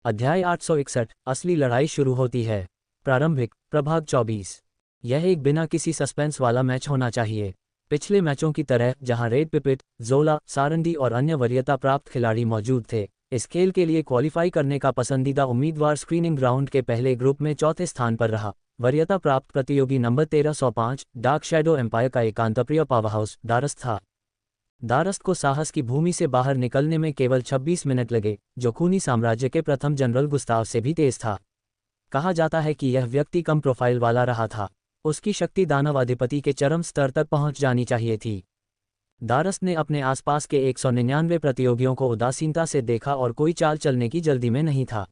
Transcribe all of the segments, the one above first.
अध्याय 861 असली लड़ाई शुरू होती है। प्रारंभिक प्रभाग 24। यह एक बिना किसी सस्पेंस वाला मैच होना चाहिए। पिछले मैचों की तरह जहां रेड पिपिट, जोला, सारंडी और अन्य वरीयता प्राप्त खिलाड़ी मौजूद थे, इस खेल के लिए क्वालिफाई करने का पसंदीदा उम्मीदवार स्क्रीनिंग राउंड के पहले ग्रुप में चौथे स्थान पर रहा। वरीयता प्राप्त प्रतियोगी नंबर 1305 डार्क शैडो एम्पायर का एकांतप्रिय पावरहाउस दारस था। दारस्त को साहस की भूमि से बाहर निकलने में केवल 26 मिनट लगे, जो खूनी साम्राज्य के प्रथम जनरल गुस्ताव से भी तेज था। कहा जाता है कि यह व्यक्ति कम प्रोफाइल वाला रहा था। उसकी शक्ति दानव अधिपति के चरम स्तर तक पहुंच जानी चाहिए थी। दारस्त ने अपने आसपास के 199 प्रतियोगियों को उदासीनता से देखा और कोई चाल चलने की जल्दी में नहीं था।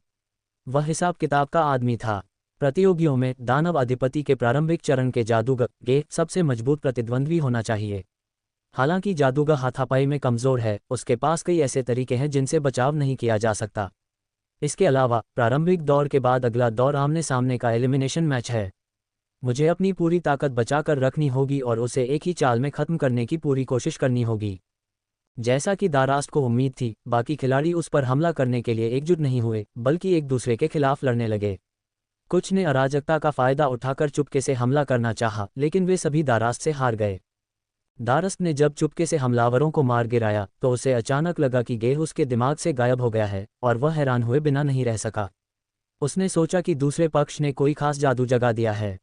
वह हिसाब किताब का आदमी था। प्रतियोगियों में दानव अधिपति के प्रारंभिक चरण के जादूगर गे सबसे मजबूत प्रतिद्वंद्वी होना चाहिए। हालांकि जादूगर हाथापाई में कमजोर है, उसके पास कई ऐसे तरीके हैं जिनसे बचाव नहीं किया जा सकता। इसके अलावा प्रारंभिक दौर के बाद अगला दौर आमने सामने का एलिमिनेशन मैच है। मुझे अपनी पूरी ताकत बचाकर रखनी होगी और उसे एक ही चाल में खत्म करने की पूरी कोशिश करनी होगी। जैसा कि दारास्त को उम्मीद थी, बाकी खिलाड़ी उस पर हमला करने के लिए एकजुट नहीं हुए, बल्कि एक दूसरे के खिलाफ लड़ने लगे। कुछ ने अराजकता का फायदा उठाकर चुपके से हमला करना चाहा, लेकिन वे सभी दारास्त से हार गए। दारस्त ने जब चुपके से हमलावरों को मार गिराया तो उसे अचानक लगा कि गेह उसके दिमाग से गायब हो गया है, और वह हैरान हुए बिना नहीं रह सका। उसने सोचा कि दूसरे पक्ष ने कोई खास जादू जगा दिया है।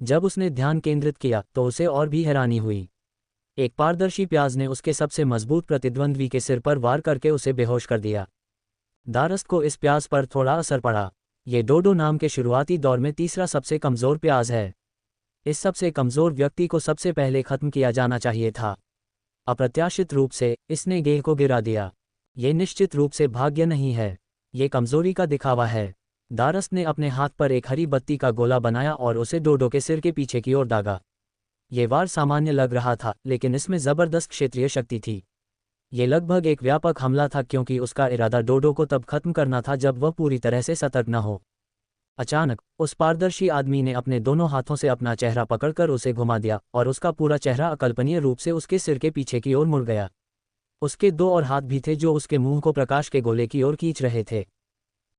जब उसने ध्यान केंद्रित किया तो उसे और भी हैरानी हुई। एक पारदर्शी प्याज ने उसके सबसे मजबूत प्रतिद्वंद्वी के सिर पर वार करके उसे बेहोश कर दिया। दारस्त को इस प्याज पर थोड़ा असर पड़ा। ये डोडो नाम के शुरुआती दौर में तीसरा सबसे कमजोर प्याज है। इस सबसे कमजोर व्यक्ति को सबसे पहले खत्म किया जाना चाहिए था। अप्रत्याशित रूप से इसने गेह को गिरा दिया। ये निश्चित रूप से भाग्य नहीं है, ये कमजोरी का दिखावा है। दारस्त ने अपने हाथ पर एक हरी बत्ती का गोला बनाया और उसे डोडो के सिर के पीछे की ओर दागा। ये वार सामान्य लग रहा था, लेकिन इसमें जबरदस्त क्षेत्रीय शक्ति थी। ये लगभग एक व्यापक हमला था, क्योंकि उसका इरादा डोडो को तब खत्म करना था जब वह पूरी तरह से सतर्क न हो। अचानक उस पारदर्शी आदमी ने अपने दोनों हाथों से अपना चेहरा पकड़कर उसे घुमा दिया और उसका पूरा चेहरा अकल्पनीय रूप से उसके सिर के पीछे की ओर मुड़ गया। उसके दो और हाथ भी थे जो उसके मुंह को प्रकाश के गोले की ओर खींच रहे थे।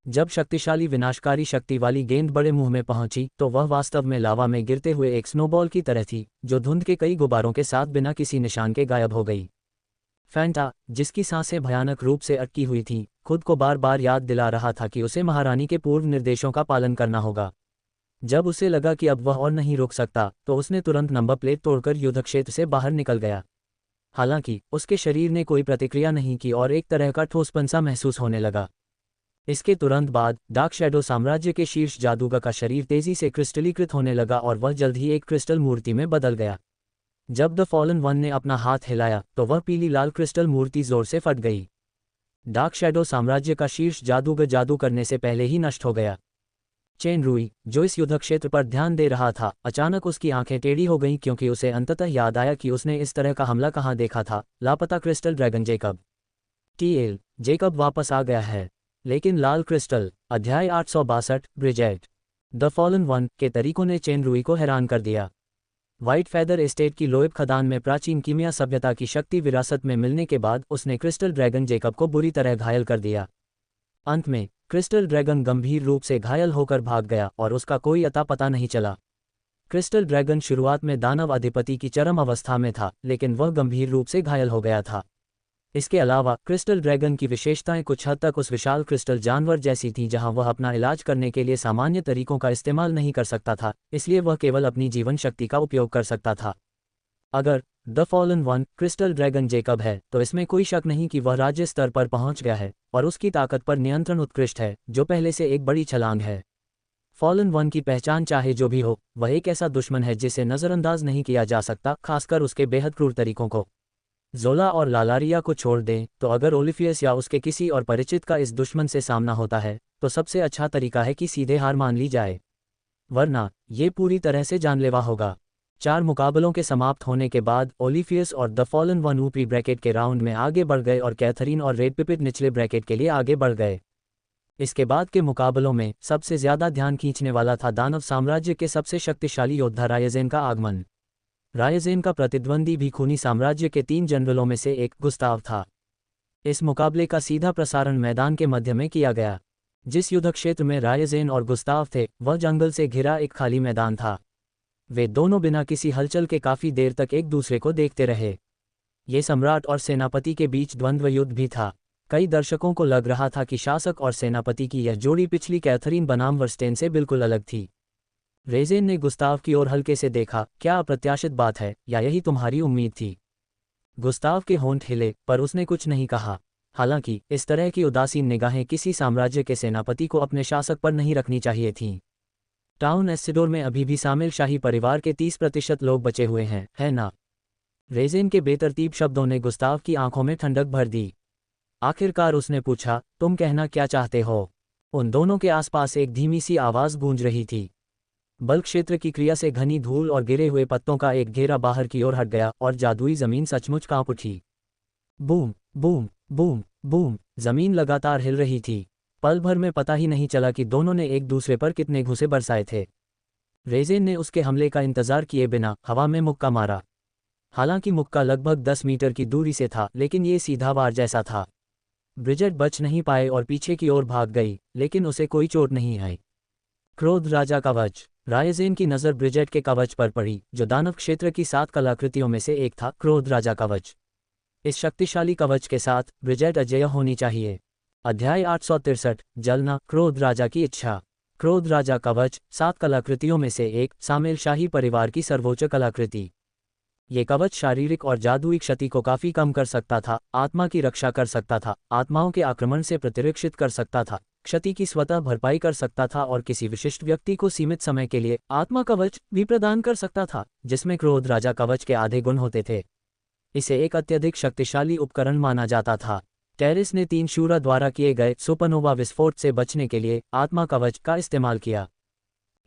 जब शक्तिशाली विनाशकारी शक्ति वाली गेंद बड़े मुंह में पहुंची तो वह वास्तव में लावा में गिरते हुए एक स्नोबॉल की तरह थी, जो धुंध के कई गुब्बारों के साथ बिना किसी निशान के गायब हो गई। फैंटा, जिसकी सांसें भयानक रूप से अटकी हुई थीं, खुद को बार बार याद दिला रहा था कि उसे महारानी के पूर्व निर्देशों का पालन करना होगा। जब उसे लगा कि अब वह और नहीं रोक सकता, तो उसने तुरंत नंबर प्लेट तोड़कर युद्धक्षेत्र से बाहर निकल गया। हालांकि उसके शरीर ने कोई प्रतिक्रिया नहीं की और एक तरह का ठोसपन सा महसूस होने लगा। इसके तुरंत बाद डार्क शैडो साम्राज्य के शीर्ष जादूगर का शरीर तेजी से क्रिस्टलीकृत होने लगा और वह जल्द ही एक क्रिस्टल मूर्ति में बदल गया। जब द फॉलन वन ने अपना हाथ हिलाया तो वह पीली लाल क्रिस्टल मूर्ति जोर से फट गई। डार्क शैडो साम्राज्य का शीर्ष जादूगर जादू करने से पहले ही नष्ट हो गया। चेन रुई, जो इस युद्धक्षेत्र पर ध्यान दे रहा था, अचानक उसकी आंखें टेढ़ी हो गईं, क्योंकि उसे अंततः याद आया कि उसने इस तरह का हमला कहाँ देखा था। लापता crystal dragon Jacob. TL, Jacob वापस आ गया है, लेकिन लाल क्रिस्टल। अध्याय 862 ब्रिजेट। द फॉलन वन के तरीकों ने चेन रुई को हैरान कर दिया। व्हाइट फैदर एस्टेट की लोएब खदान में प्राचीन कीमिया सभ्यता की शक्ति विरासत में मिलने के बाद उसने क्रिस्टल ड्रैगन जेकब को बुरी तरह घायल कर दिया। अंत में क्रिस्टल ड्रैगन गंभीर रूप से घायल होकर भाग गया और उसका कोई अता पता नहीं चला। क्रिस्टल ड्रैगन शुरुआत में दानव अधिपति की चरम अवस्था में था, लेकिन वह गंभीर रूप से घायल हो गया था। इसके अलावा क्रिस्टल ड्रैगन की विशेषताएं कुछ हद तक उस विशाल क्रिस्टल जानवर जैसी थीं, जहां वह अपना इलाज करने के लिए सामान्य तरीकों का इस्तेमाल नहीं कर सकता था, इसलिए वह केवल अपनी जीवन शक्ति का उपयोग कर सकता था। अगर the fallen one crystal dragon Jacob है, तो इसमें कोई शक नहीं कि वह राज्य स्तर पर पहुंच गया है और उसकी ताकत पर नियंत्रण उत्कृष्ट है, जो पहले से एक बड़ी छलांग है। फॉलन वन की पहचान चाहे जो भी हो, वह एक ऐसा दुश्मन है जिसे नज़रअंदाज नहीं किया जा सकता, खासकर उसके बेहद क्रूर तरीकों को। जोला और लालारिया को छोड़ दें, तो अगर ओलिफियस या उसके किसी और परिचित का इस दुश्मन से सामना होता है, तो सबसे अच्छा तरीका है कि सीधे हार मान ली जाए, वरना ये पूरी तरह से जानलेवा होगा। 4 मुकाबलों के समाप्त होने के बाद ओलिफियस और द फॉलन वन ऊपरी ब्रैकेट के राउंड में आगे बढ़ गए और कैथरीन और रेड पिपिट निचले ब्रैकेट के लिए आगे बढ़ गए। इसके बाद के मुकाबलों में सबसे ज्यादा ध्यान खींचने वाला था दानव साम्राज्य के सबसे शक्तिशाली योद्धा रायजेन का आगमन। रायजेन का प्रतिद्वंदी भी खूनी साम्राज्य के 3 जनरलों में से एक गुस्ताव था। इस मुकाबले का सीधा प्रसारण मैदान के मध्य में किया गया। जिस युद्ध क्षेत्र में रायजेन और गुस्ताव थे वह जंगल से घिरा एक खाली मैदान था। वे दोनों बिना किसी हलचल के काफी देर तक एक दूसरे को देखते रहे। ये सम्राट और सेनापति के बीच द्वंद्व युद्ध भी था। कई दर्शकों को लग रहा था कि शासक और सेनापति की यह जोड़ी पिछली कैथरीन बनाम वर्स्टेन से बिल्कुल अलग थी। रेजेन ने गुस्ताव की ओर हल्के से देखा। क्या अप्रत्याशित बात है, या यही तुम्हारी उम्मीद थी? गुस्ताव के होंठ हिले, पर उसने कुछ नहीं कहा। हालांकि इस तरह की उदासीन निगाहें किसी साम्राज्य के सेनापति को अपने शासक पर नहीं रखनी चाहिए थीं। टाउन एसिडोर में अभी भी शामिल शाही परिवार के 30% लोग बचे हुए हैं, है ना? रेजेन के बेतरतीब शब्दों ने गुस्ताव की आंखों में ठंडक भर दी। आखिरकार उसने पूछा, तुम कहना क्या चाहते हो? उन दोनों के आसपास एक धीमी सी आवाज गूंज रही थी। बल क्षेत्र की क्रिया से घनी धूल और गिरे हुए पत्तों का एक घेरा बाहर की ओर हट गया और जादुई जमीन सचमुच कांप उठी। बूम बूम बूम बूम, जमीन लगातार हिल रही थी। पल भर में पता ही नहीं चला कि दोनों ने एक दूसरे पर कितने घुसे बरसाए थे। रेजेन ने उसके हमले का इंतजार किए बिना हवा में मुक्का मारा। हालांकि मुक्का लगभग 10 मीटर की दूरी से था, लेकिन ये सीधा वार जैसा था। ब्रिजेट बच नहीं पाए और पीछे की ओर भाग गई, लेकिन उसे कोई चोट नहीं आई। क्रोध राजा कवच। रायजेन की नज़र ब्रिजेट के कवच पर पड़ी, जो दानव क्षेत्र की 7 कलाकृतियों में से एक था, क्रोध राजा कवच। इस शक्तिशाली कवच के साथ ब्रिजेट अजेय होनी चाहिए। अध्याय 863, जलना, क्रोध राजा की इच्छा। क्रोध राजा कवच 7 कलाकृतियों में से एक, शामिल शाही परिवार की सर्वोच्च कलाकृति। ये कवच शारीरिक और जादुई क्षति को काफी कम कर सकता था, आत्मा की रक्षा कर सकता था, आत्माओं के आक्रमण से प्रतिरक्षित कर सकता था, क्षति की स्वतः भरपाई कर सकता था और किसी विशिष्ट व्यक्ति को सीमित समय के लिए आत्मा कवच भी प्रदान कर सकता था, जिसमें क्रोध राजा कवच के आधे गुण होते थे। इसे एक अत्यधिक शक्तिशाली उपकरण माना जाता था। टेरिस ने 3 शूरा द्वारा किए गए सुपरनोवा विस्फोट से बचने के लिए आत्मा कवच का इस्तेमाल किया।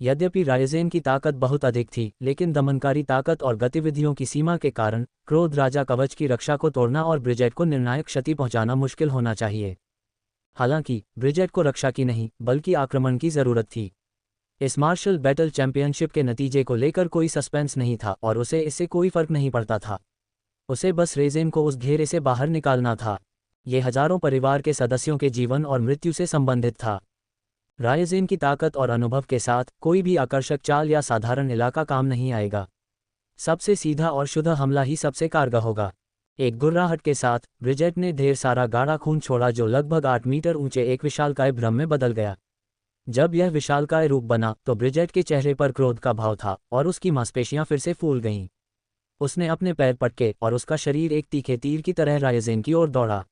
यद्यपि रायजेन की ताकत बहुत अधिक थी, लेकिन दमनकारी ताकत और गतिविधियों की सीमा के कारण क्रोध राजा कवच की रक्षा को तोड़ना और ब्रिजेट को निर्णायक क्षति पहुंचाना मुश्किल होना चाहिए। हालांकि ब्रिजेट को रक्षा की नहीं, बल्कि आक्रमण की जरूरत थी। इस मार्शल बैटल चैंपियनशिप के नतीजे को लेकर कोई सस्पेंस नहीं था और उसे इससे कोई फर्क नहीं पड़ता था। उसे बस रेजेन को उस घेरे से बाहर निकालना था। ये हजारों परिवार के सदस्यों के जीवन और मृत्यु से संबंधित था। रायजेन की ताकत और अनुभव के साथ कोई भी आकर्षक चाल या साधारण इलाका काम नहीं आएगा। सबसे सीधा और शुद्ध हमला ही सबसे कारगर होगा। एक गुर्राहट के साथ ब्रिजेट ने ढेर सारा गाढ़ा खून छोड़ा, जो लगभग 8 मीटर ऊंचे एक विशालकाय भ्रम में बदल गया। जब यह विशालकाय रूप बना तो ब्रिजेट के चेहरे पर क्रोध का भाव था और उसकी मांसपेशियां फिर से फूल गईं। उसने अपने पैर पटके और उसका शरीर एक तीखे तीर की तरह रायजेन की ओर दौड़ा।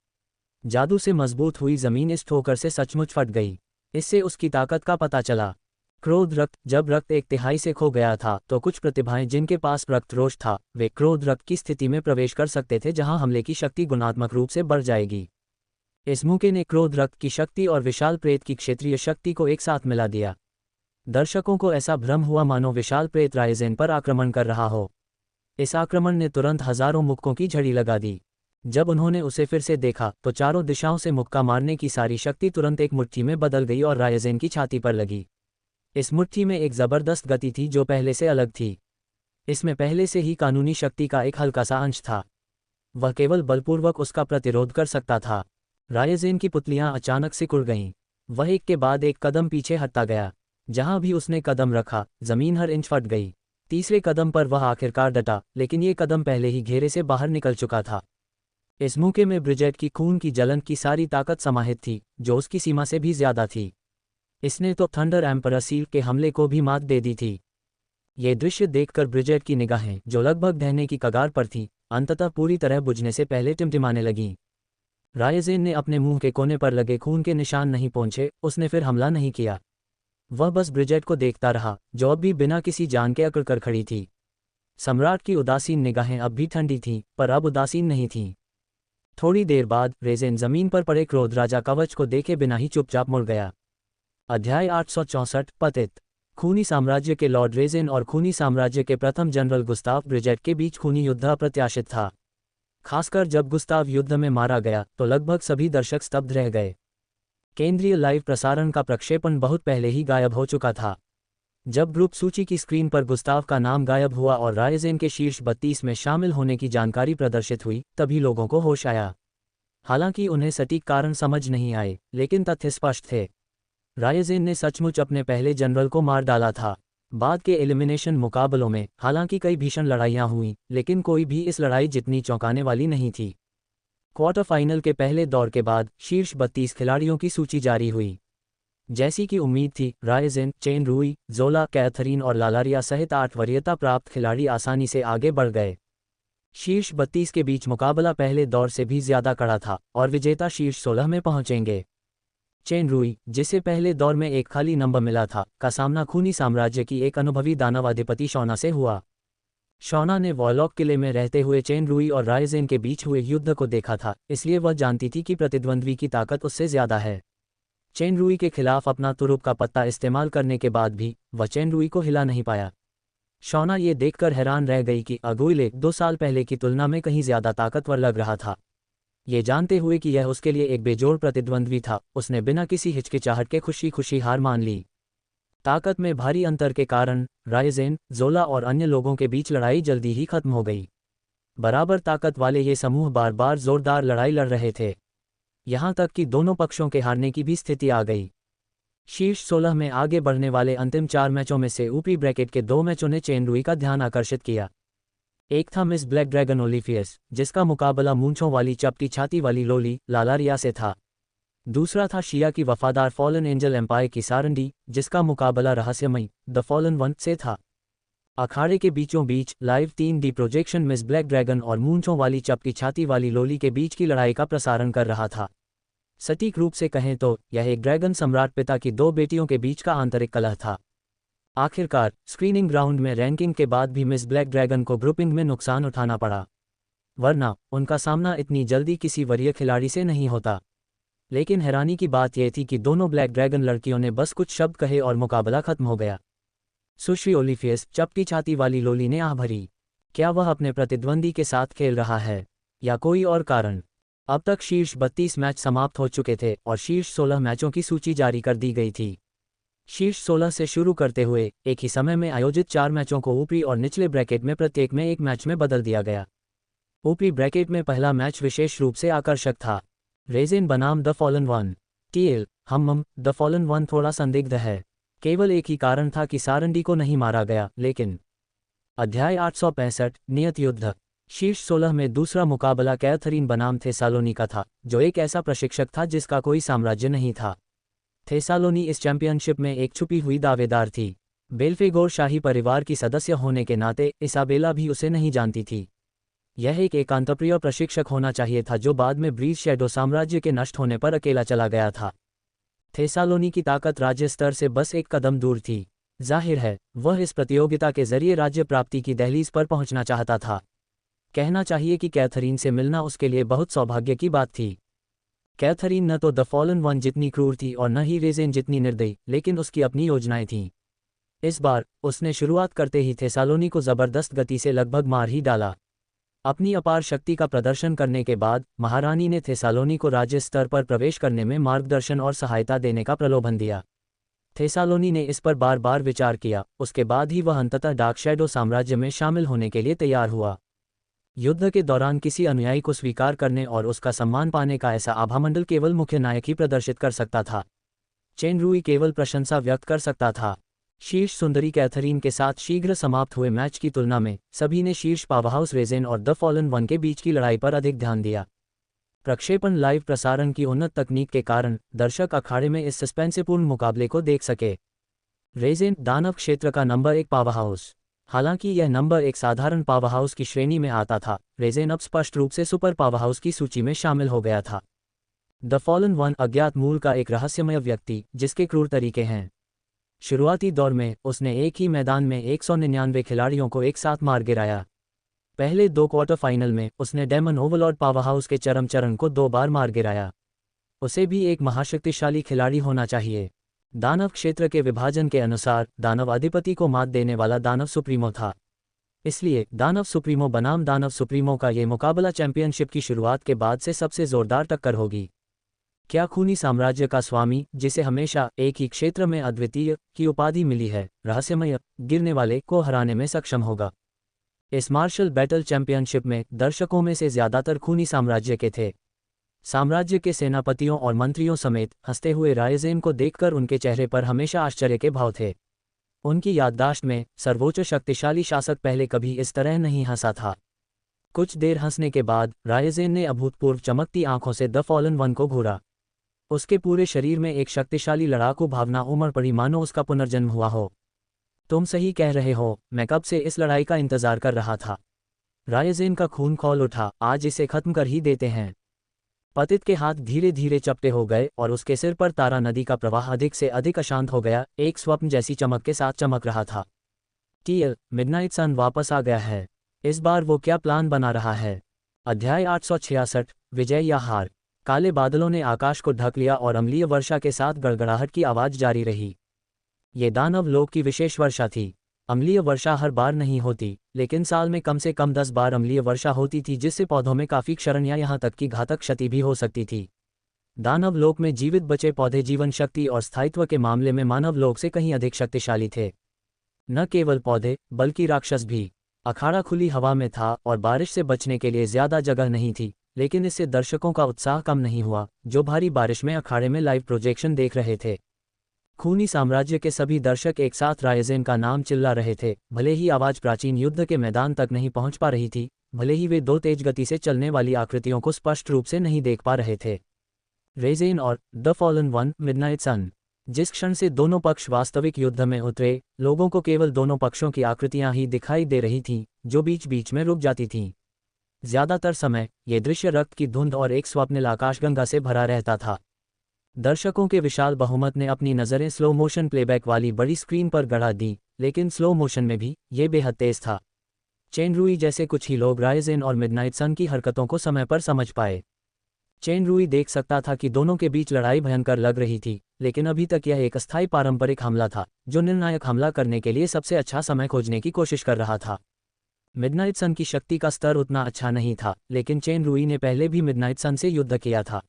जादू से मजबूत हुई जमीन इस ठोकर से सचमुच फट गई। इससे उसकी ताकत का पता चला। क्रोध रक्त। जब रक्त 1/3 से खो गया था तो कुछ प्रतिभाएं जिनके पास रक्त रोष था, वे क्रोध रक्त की स्थिति में प्रवेश कर सकते थे, जहां हमले की शक्ति गुणात्मक रूप से बढ़ जाएगी। इस मौके ने क्रोध रक्त की शक्ति और विशाल प्रेत की क्षेत्रीय शक्ति को एक साथ मिला दिया। दर्शकों को ऐसा भ्रम हुआ मानो विशाल प्रेत रायजेन पर आक्रमण कर रहा हो। इस आक्रमण ने तुरंत हजारों मुक्कों की झड़ी लगा दी। जब उन्होंने उसे फिर से देखा तो चारों दिशाओं से मुक्का मारने की सारी शक्ति तुरंत एक मुट्ठी में बदल गई और रायजेन की छाती पर लगी। इस मुट्ठी में एक जबरदस्त गति थी जो पहले से अलग थी। इसमें पहले से ही कानूनी शक्ति का एक हल्का सा अंश था। वह केवल बलपूर्वक उसका प्रतिरोध कर सकता था। रायजेन की पुतलियां अचानक सिकुड़ गईं। वह एक के बाद एक कदम पीछे हटता गया। जहां भी उसने कदम रखा, जमीन हर इंच फट गई। तीसरे कदम पर वह आखिरकार डटा, लेकिन ये कदम पहले ही घेरे से बाहर निकल चुका था। इस मौके में ब्रिजेट की खून की जलन की सारी ताकत समाहित थी, जो उसकी सीमा से भी ज्यादा थी। इसने तो थंडर एम्परर सील के हमले को भी मात दे दी थी। ये दृश्य देखकर ब्रिजेट की निगाहें, जो लगभग ढहने की कगार पर थीं, अंततः पूरी तरह बुझने से पहले टिमटिमाने लगीं। रायजेन ने अपने मुंह के कोने पर लगे खून के निशान नहीं पोंछे। उसने फिर हमला नहीं किया। वह बस ब्रिजेट को देखता रहा, जो अब भी बिना किसी जान के अकड़ कर खड़ी थी। सम्राट की उदासीन निगाहें अब भी ठंडी थीं, पर अब उदासीन नहीं थीं। थोड़ी देर बाद रेजेन जमीन पर पड़े क्रोध राजा कवच को देखे बिना ही चुपचाप मुड़ गया। अध्याय 864, पतित। खूनी साम्राज्य के लॉर्ड रेजेन और खूनी साम्राज्य के प्रथम जनरल गुस्ताव ब्रिजेट के बीच खूनी युद्ध अप्रत्याशित था। खासकर जब गुस्ताव युद्ध में मारा गया तो लगभग सभी दर्शक स्तब्ध रह गए। केंद्रीय लाइव प्रसारण का प्रक्षेपण बहुत पहले ही गायब हो चुका था। जब ग्रुप सूची की स्क्रीन पर गुस्ताव का नाम गायब हुआ और रायजेन के शीर्ष 32 में शामिल होने की जानकारी प्रदर्शित हुई, तभी लोगों को होश आया। हालांकि उन्हें सटीक कारण समझ नहीं आए, लेकिन तथ्य स्पष्ट थे। रायजेन ने सचमुच अपने पहले जनरल को मार डाला था। बाद के एलिमिनेशन मुकाबलों में हालांकि कई भीषण लड़ाइयां हुईं, लेकिन कोई भी इस लड़ाई जितनी चौंकाने वाली नहीं थी। क्वार्टर फाइनल के पहले दौर के बाद शीर्ष 32 खिलाड़ियों की सूची जारी हुई। जैसी कि उम्मीद थी, रायजेन, चेन रूई, जोला, कैथरीन और लालारिया सहित 8 वरीयता प्राप्त खिलाड़ी आसानी से आगे बढ़ गए। शीर्ष 32 के बीच मुकाबला पहले दौर से भी ज्यादा कड़ा था और विजेता शीर्ष 16 में पहुंचेंगे। चेन रूई, जिसे पहले दौर में एक खाली नंबर मिला था, का सामना खूनी साम्राज्य की एक अनुभवी दानव अधिपति शौना से हुआ। शौना ने वॉलॉक किले में रहते हुए चेन रूई और रायजेन के बीच हुए युद्ध को देखा था, इसलिए वह जानती थी कि प्रतिद्वंद्वी की ताकत उससे ज्यादा है। चेन रूई के खिलाफ अपना तुरुप का पत्ता इस्तेमाल करने के बाद भी वह चेन रूई को हिला नहीं पाया। शौना ये देखकर हैरान रह गई कि अगुइले 2 साल पहले की तुलना में कहीं ज्यादा ताकतवर लग रहा था। ये जानते हुए कि यह उसके लिए एक बेजोड़ प्रतिद्वंद्वी था, उसने बिना किसी हिचकिचाहट के खुशी खुशी हार मान ली। ताकत में भारी अंतर के कारण रायजेन, जोला और अन्य लोगों के बीच लड़ाई जल्दी ही खत्म हो गई। बराबर ताकत वाले ये समूह बार बार जोरदार लड़ाई लड़ रहे थे, यहां तक कि दोनों पक्षों के हारने की भी स्थिति आ गई। शीर्ष 16 में आगे बढ़ने वाले अंतिम 4 मैचों में से ऊपरी ब्रैकेट के 2 मैचों ने चेन रूई का ध्यान आकर्षित किया। एक था मिस ब्लैक ड्रैगन ओलिफियस, जिसका मुकाबला मूंछों वाली चपटी छाती वाली लोली लालारिया से था। दूसरा था शिया की वफादार फॉलन एंजल एम्पायर की सारंडी, जिसका मुकाबला रहस्यमयी द फॉलन वन से था। अखाड़े के बीचों बीच live 3D projection Miss Black Dragon और मूंछों वाली चपटी छाती वाली लोली के बीच की लड़ाई का प्रसारण कर रहा था। सटीक रूप से कहें तो यह एक ड्रैगन सम्राट पिता की 2 बेटियों के बीच का आंतरिक कलह था। आखिरकार स्क्रीनिंग ग्राउंड में रैंकिंग के बाद भी मिस ब्लैक ड्रैगन को ग्रुपिंग में नुकसान उठाना पड़ा, वरना उनका सामना इतनी जल्दी किसी वरीय खिलाड़ी से नहीं होता। लेकिन हैरानी की बात यह थी कि दोनों ब्लैक ड्रैगन लड़कियों ने बस कुछ शब्द कहे और मुकाबला खत्म हो गया। सुश्री ओलिफियस, चपटी छाती वाली लोली ने आह भरी। क्या वह अपने प्रतिद्वंदी के साथ खेल रहा है या कोई और कारण? अब तक शीर्ष 32 मैच समाप्त हो चुके थे और शीर्ष 16 मैचों की सूची जारी कर दी गई थी। शीर्ष 16 से शुरू करते हुए एक ही समय में आयोजित 4 मैचों को ऊपरी और निचले ब्रैकेट में प्रत्येक में एक मैच में बदल दिया गया। ऊपरी ब्रैकेट में पहला मैच विशेष रूप से आकर्षक था। रेजेन बनाम द फॉलन वन। टीएल हम द फॉलन वन थोड़ा संदिग्ध है। केवल एक ही कारण था कि सारंडी को नहीं मारा गया, लेकिन अध्याय 865 नियत युद्ध। शीर्ष 16 में दूसरा मुकाबला कैथरीन बनाम थेसालोनिका था, जो एक ऐसा प्रशिक्षक था जिसका कोई साम्राज्य नहीं था। थेसालोनी इस चैंपियनशिप में एक छुपी हुई दावेदार थी। बेल्फेगोर शाही परिवार की सदस्य होने के नाते इसाबेला भी उसे नहीं जानती थी। यह एक एकांतप्रिय प्रशिक्षक होना चाहिए था जो बाद में ब्रीज शैडो साम्राज्य के नष्ट होने पर अकेला चला गया था। थेसालोनी की ताकत राज्य स्तर से बस एक कदम दूर थी। जाहिर है वह इस प्रतियोगिता के जरिए राज्य प्राप्ति की दहलीज पर पहुंचना चाहता था। कहना चाहिए कि कैथरीन से मिलना उसके लिए बहुत सौभाग्य की बात थी। कैथरीन न तो द फॉलन वन जितनी क्रूर थी और न ही रेजेन जितनी निर्दयी, लेकिन उसकी अपनी योजनाएं थीं। इस बार उसने शुरुआत करते ही थेसालोनी को जबरदस्त गति से लगभग मार ही डाला। अपनी अपार शक्ति का प्रदर्शन करने के बाद महारानी ने थेसालोनी को राज्य स्तर पर प्रवेश करने में मार्गदर्शन और सहायता देने का प्रलोभन दिया। थेसालोनी ने इस पर बार बार विचार किया, उसके बाद ही वह अंततः डार्क शैडो साम्राज्य में शामिल होने के लिए तैयार हुआ। युद्ध के दौरान किसी अनुयायी को स्वीकार करने और उसका सम्मान पाने का ऐसा आभामंडल केवल मुख्य नायक ही प्रदर्शित कर सकता था। चेन रूई केवल प्रशंसा व्यक्त कर सकता था। शीर्ष सुंदरी कैथरीन के साथ शीघ्र समाप्त हुए मैच की तुलना में सभी ने शीर्ष पावरहाउस रेजेन और द फॉलन वन के बीच की लड़ाई पर अधिक ध्यान दिया। प्रक्षेपण लाइव प्रसारण की उन्नत तकनीक के कारण दर्शक अखाड़े में इस सस्पेंसपूर्ण मुकाबले को देख सके। रेजेन दानव क्षेत्र का नंबर 1 पावरहाउस। हालांकि यह नंबर एक साधारण पावरहाउस की श्रेणी में आता था, रेजेन अब स्पष्ट रूप से सुपर पावरहाउस की सूची में शामिल हो गया था। द फॉलन वन अज्ञात मूल का एक रहस्यमय व्यक्ति जिसके क्रूर तरीके हैं। शुरुआती दौर में उसने एक ही मैदान में 199 खिलाड़ियों को एक साथ मार गिराया। पहले 2 क्वार्टर फाइनल में उसने डेमन ओवरलॉर्ड पावरहाउस के चरम चरण को 2 बार मार गिराया। उसे भी एक महाशक्तिशाली खिलाड़ी होना चाहिए। दानव क्षेत्र के विभाजन के अनुसार दानव अधिपति को मात देने वाला दानव सुप्रीमो था। इसलिए दानव सुप्रीमो बनाम दानव सुप्रीमो का ये मुकाबला चैंपियनशिप की शुरुआत के बाद से सबसे जोरदार टक्कर होगी। क्या खूनी साम्राज्य का स्वामी, जिसे हमेशा एक ही क्षेत्र में अद्वितीय की उपाधि मिली है, रहस्यमय गिरने वाले को हराने में सक्षम होगा? इस मार्शल बैटल चैंपियनशिप में दर्शकों में से ज्यादातर खूनी साम्राज्य के थे। साम्राज्य के सेनापतियों और मंत्रियों समेत हंसते हुए रायजेन को देखकर उनके चेहरे पर हमेशा आश्चर्य के भाव थे। उनकी याददाश्त में सर्वोच्च शक्तिशाली शासक पहले कभी इस तरह नहीं हंसा था। कुछ देर हंसने के बाद रायजेन ने अभूतपूर्व चमकती आंखों से द फॉलन वन को घूरा। उसके पूरे शरीर में एक शक्तिशाली लड़ाकू भावना उमड़ पड़ी, मानो उसका पुनर्जन्म हुआ हो। तुम सही कह रहे हो, मैं कब से इस लड़ाई का इंतजार कर रहा था। रायजेन का खून खौल उठा, आज इसे खत्म कर ही देते हैं। पतित के हाथ धीरे धीरे चपटे हो गए और उसके सिर पर तारा नदी का प्रवाह अधिक से अधिक अशांत हो गया, एक स्वप्न जैसी चमक के साथ चमक रहा था। टीएल, मिडनाइट सन वापस आ गया है। इस बार वो क्या प्लान बना रहा है। अध्याय 866, विजय या हार। काले बादलों ने आकाश को ढक लिया और अम्लीय वर्षा के साथ गड़गड़ाहट की आवाज जारी रही। ये दानव लोक की विशेष वर्षा थी। अम्लीय वर्षा हर बार नहीं होती, लेकिन साल में कम से कम 10 बार अम्लीय वर्षा होती थी, जिससे पौधों में काफी क्षरण या यहाँ तक कि घातक क्षति भी हो सकती थी। दानव लोक में जीवित बचे पौधे जीवन शक्ति और स्थायित्व के मामले में मानव लोक से कहीं अधिक शक्तिशाली थे। न केवल पौधे बल्कि राक्षस भी। अखाड़ा खुली हवा में था और बारिश से बचने के लिए ज्यादा जगह नहीं थी, लेकिन इससे दर्शकों का उत्साह कम नहीं हुआ, जो भारी बारिश में अखाड़े में लाइव प्रोजेक्शन देख रहे थे। खूनी साम्राज्य के सभी दर्शक एक साथ रायजेन का नाम चिल्ला रहे थे, भले ही आवाज प्राचीन युद्ध के मैदान तक नहीं पहुंच पा रही थी, भले ही वे दो तेज गति से चलने वाली आकृतियों को स्पष्ट रूप से नहीं देख पा रहे थे। रायजेन और द फॉलन वन, मिडनाइट सन। जिस क्षण से दोनों पक्ष वास्तविक युद्ध में उतरे, लोगों को केवल दोनों पक्षों की आकृतियां ही दिखाई दे रही थीं, जो बीच बीच में रुक जाती थीं। ज्यादातर समय ये दृश्य रक्त की धुंध और एक स्वप्निल आकाशगंगा से भरा रहता था। दर्शकों के विशाल बहुमत ने अपनी नज़रें स्लो मोशन प्लेबैक वाली बड़ी स्क्रीन पर गड़ा दी, लेकिन स्लो मोशन में भी ये बेहद तेज था। चेन रूई जैसे कुछ ही लोग रायजेन और मिडनाइट सन की हरकतों को समय पर समझ पाए। चेन रूई देख सकता था कि दोनों के बीच लड़ाई भयंकर लग रही थी, लेकिन अभी तक यह एक अस्थायी पारंपरिक हमला था, जो निर्णायक हमला करने के लिए सबसे अच्छा समय खोजने की कोशिश कर रहा था। मिडनाइट सन की शक्ति का स्तर उतना अच्छा नहीं था, लेकिन चेन रूई ने पहले भी मिडनाइट सन से युद्ध किया था।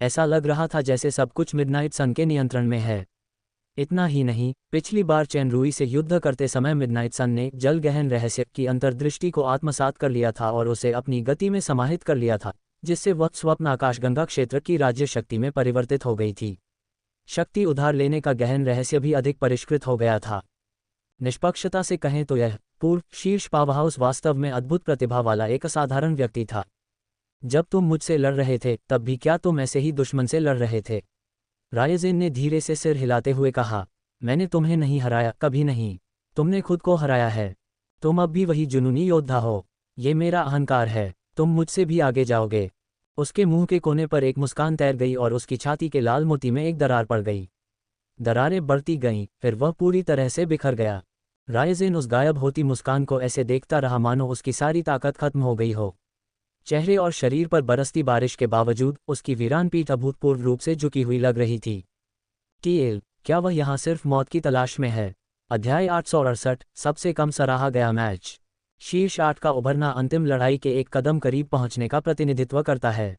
ऐसा लग रहा था जैसे सब कुछ मिडनाइट सन के नियंत्रण में है। इतना ही नहीं, पिछली बार चेन रूई से युद्ध करते समय मिडनाइट सन ने जल गहन रहस्य की अंतर्दृष्टि को आत्मसात कर लिया था और उसे अपनी गति में समाहित कर लिया था, जिससे वह स्वप्न आकाशगंगा क्षेत्र की राज्य शक्ति में परिवर्तित हो गई थी। शक्ति उधार लेने का गहन रहस्य भी अधिक परिष्कृत हो गया था। निष्पक्षता से कहें तो यह पूर्व शीर्ष पावरहाउस वास्तव में अद्भुत प्रतिभा वाला एक असाधारण व्यक्ति था। जब तुम मुझसे लड़ रहे थे, तब भी क्या तुम ऐसे ही दुश्मन से लड़ रहे थे? रायजेन ने धीरे से सिर हिलाते हुए कहा, मैंने तुम्हें नहीं हराया, कभी नहीं। तुमने खुद को हराया है। तुम अब भी वही जुनूनी योद्धा हो। ये मेरा अहंकार है। तुम मुझसे भी आगे जाओगे। उसके मुंह के कोने पर एक मुस्कान तैर गई और उसकी छाती के लाल मोती में एक दरार पड़ गई। दरारें बढ़ती गईं, फिर वह पूरी तरह से बिखर गया। रायजेन उस गायब होती मुस्कान को ऐसे देखता रहा मानो उसकी सारी ताकत खत्म हो गई हो। चेहरे और शरीर पर बरसती बारिश के बावजूद उसकी वीरान पीठ अभूतपूर्व रूप से झुकी हुई लग रही थी। टीएल, क्या वह यहाँ सिर्फ मौत की तलाश में है? अध्याय 868, सबसे कम सराहा गया मैच। शीर्ष 8 का उभरना अंतिम लड़ाई के एक कदम करीब पहुंचने का प्रतिनिधित्व करता है।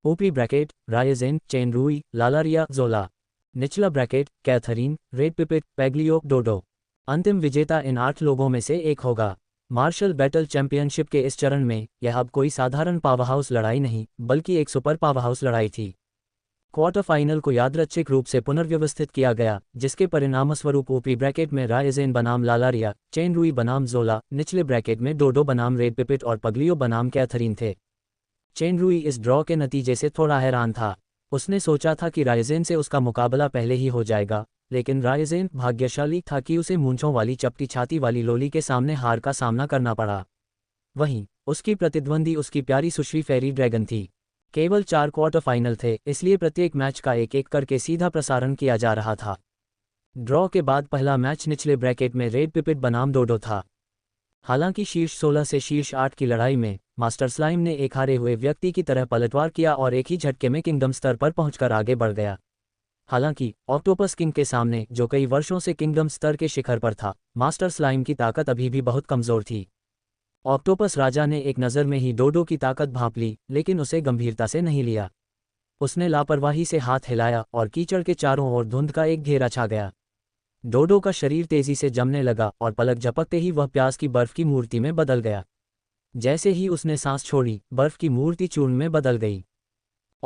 ओपी ब्रैकेट, रायजेन, चेन रूई, लालारिया, जोला। निचला ब्रैकेट, कैथरीन, रेड पिपिट, पेग्लियो, डोडो। अंतिम विजेता इन 8 लोगों में से एक होगा। मार्शल बैटल चैंपियनशिप के इस चरण में यह अब कोई साधारण पावरहाउस लड़ाई नहीं, बल्कि एक सुपर पावरहाउस लड़ाई थी। क्वार्टर फाइनल को यादृच्छिक रूप से पुनर्व्यवस्थित किया गया, जिसके परिणामस्वरूप ओपी ब्रैकेट में रायजेन बनाम लालारिया, चेन रूई बनाम जोला, निचले ब्रैकेट में डोडो बनाम रेड पिपिट और पग्लियो बनाम कैथरीन थे। चेन रूई इस ड्रॉ के नतीजे से थोड़ा हैरान था। उसने सोचा था कि रायजेन से उसका मुकाबला पहले ही हो जाएगा, लेकिन रायजेन भाग्यशाली था कि उसे मूंछों वाली चपटी छाती वाली लोली के सामने हार का सामना करना पड़ा। वहीं उसकी प्रतिद्वंदी उसकी प्यारी सुश्री फेरी ड्रैगन थी। केवल 4 क्वार्टर फाइनल थे, इसलिए प्रत्येक मैच का एक एक करके सीधा प्रसारण किया जा रहा था। ड्रॉ के बाद पहला मैच निचले ब्रैकेट में रेड पिपिट बनाम डोडो था। हालांकि शीर्ष 16 से शीर्ष 8 की लड़ाई में मास्टर स्लाइम ने एक हारे हुए व्यक्ति की तरह पलटवार किया और एक ही झटके में किंगडम स्तर पर पहुंचकर आगे बढ़ गया। हालांकि ऑक्टोपस किंग के सामने, जो कई वर्षों से किंगडम स्तर के शिखर पर था, मास्टर स्लाइम की ताकत अभी भी बहुत कमजोर थी। ऑक्टोपस राजा ने एक नज़र में ही डोडो की ताकत भांप ली, लेकिन उसे गंभीरता से नहीं लिया। उसने लापरवाही से हाथ हिलाया और कीचड़ के चारों ओर धुंध का एक घेरा छा गया। डोडो का शरीर तेजी से जमने लगा और पलक झपकते ही वह प्याज की बर्फ की मूर्ति में बदल गया। जैसे ही उसने सांस छोड़ी, बर्फ की मूर्ति चूर्ण में बदल गई।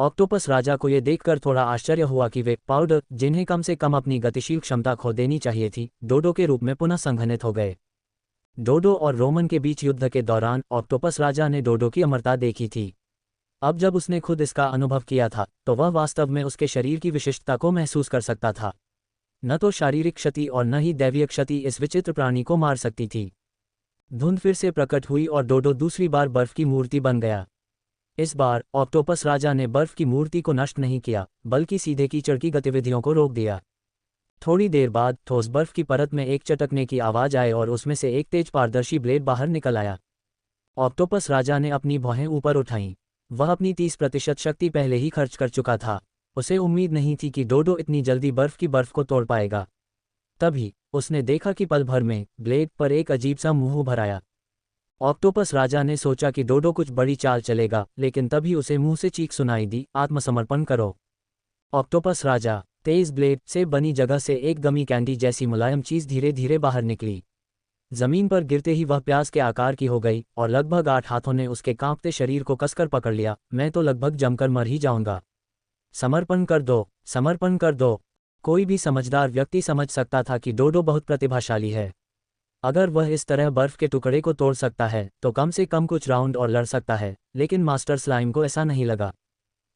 ऑक्टोपस राजा को यह देखकर थोड़ा आश्चर्य हुआ कि वे पाउडर, जिन्हें कम से कम अपनी गतिशील क्षमता खो देनी चाहिए थी, डोडो के रूप में पुनः संघनित हो गए। डोडो और रोमन के बीच युद्ध के दौरान ऑक्टोपस राजा ने डोडो की अमरता देखी थी। अब जब उसने खुद इसका अनुभव किया था तो वह वास्तव में उसके शरीर की विशिष्टता को महसूस कर सकता था। न तो शारीरिक क्षति और न ही दैवीय क्षति इस विचित्र प्राणी को मार सकती थी। धुंध फिर से प्रकट हुई और डोडो दूसरी बार बर्फ की मूर्ति बन गया। इस बार ऑक्टोपस राजा ने बर्फ की मूर्ति को नष्ट नहीं किया, बल्कि सीधे कीचड़ की गतिविधियों को रोक दिया। थोड़ी देर बाद ठोस बर्फ की परत में एक चटकने की आवाज आई और उसमें से एक तेज पारदर्शी ब्लेड बाहर निकल आया। ऑक्टोपस राजा ने अपनी भौहें ऊपर उठाईं। वह अपनी 30% शक्ति पहले ही खर्च कर चुका था। उसे उम्मीद नहीं थी कि डोडो इतनी जल्दी बर्फ की बर्फ को तोड़ पाएगा। तभी उसने देखा कि पल भर में ब्लेड पर एक अजीब सा मुंह उभर आया। ऑक्टोपस राजा ने सोचा कि डोडो कुछ बड़ी चाल चलेगा, लेकिन तभी उसे मुंह से चीख सुनाई दी, आत्मसमर्पण करो। ऑक्टोपस राजा। तेज ब्लेड से बनी जगह से एक गमी कैंडी जैसी मुलायम चीज धीरे धीरे बाहर निकली। जमीन पर गिरते ही वह प्याज के आकार की हो गई और लगभग 8 हाथों ने उसके कांपते शरीर को कसकर पकड़ लिया। मैं तो लगभग जमकर मर ही जाऊंगा। समर्पण कर दो, समर्पण कर दो। कोई भी समझदार व्यक्ति समझ सकता था कि डोडो बहुत प्रतिभाशाली है। अगर वह इस तरह बर्फ के टुकड़े को तोड़ सकता है तो कम से कम कुछ राउंड और लड़ सकता है, लेकिन मास्टर स्लाइम को ऐसा नहीं लगा।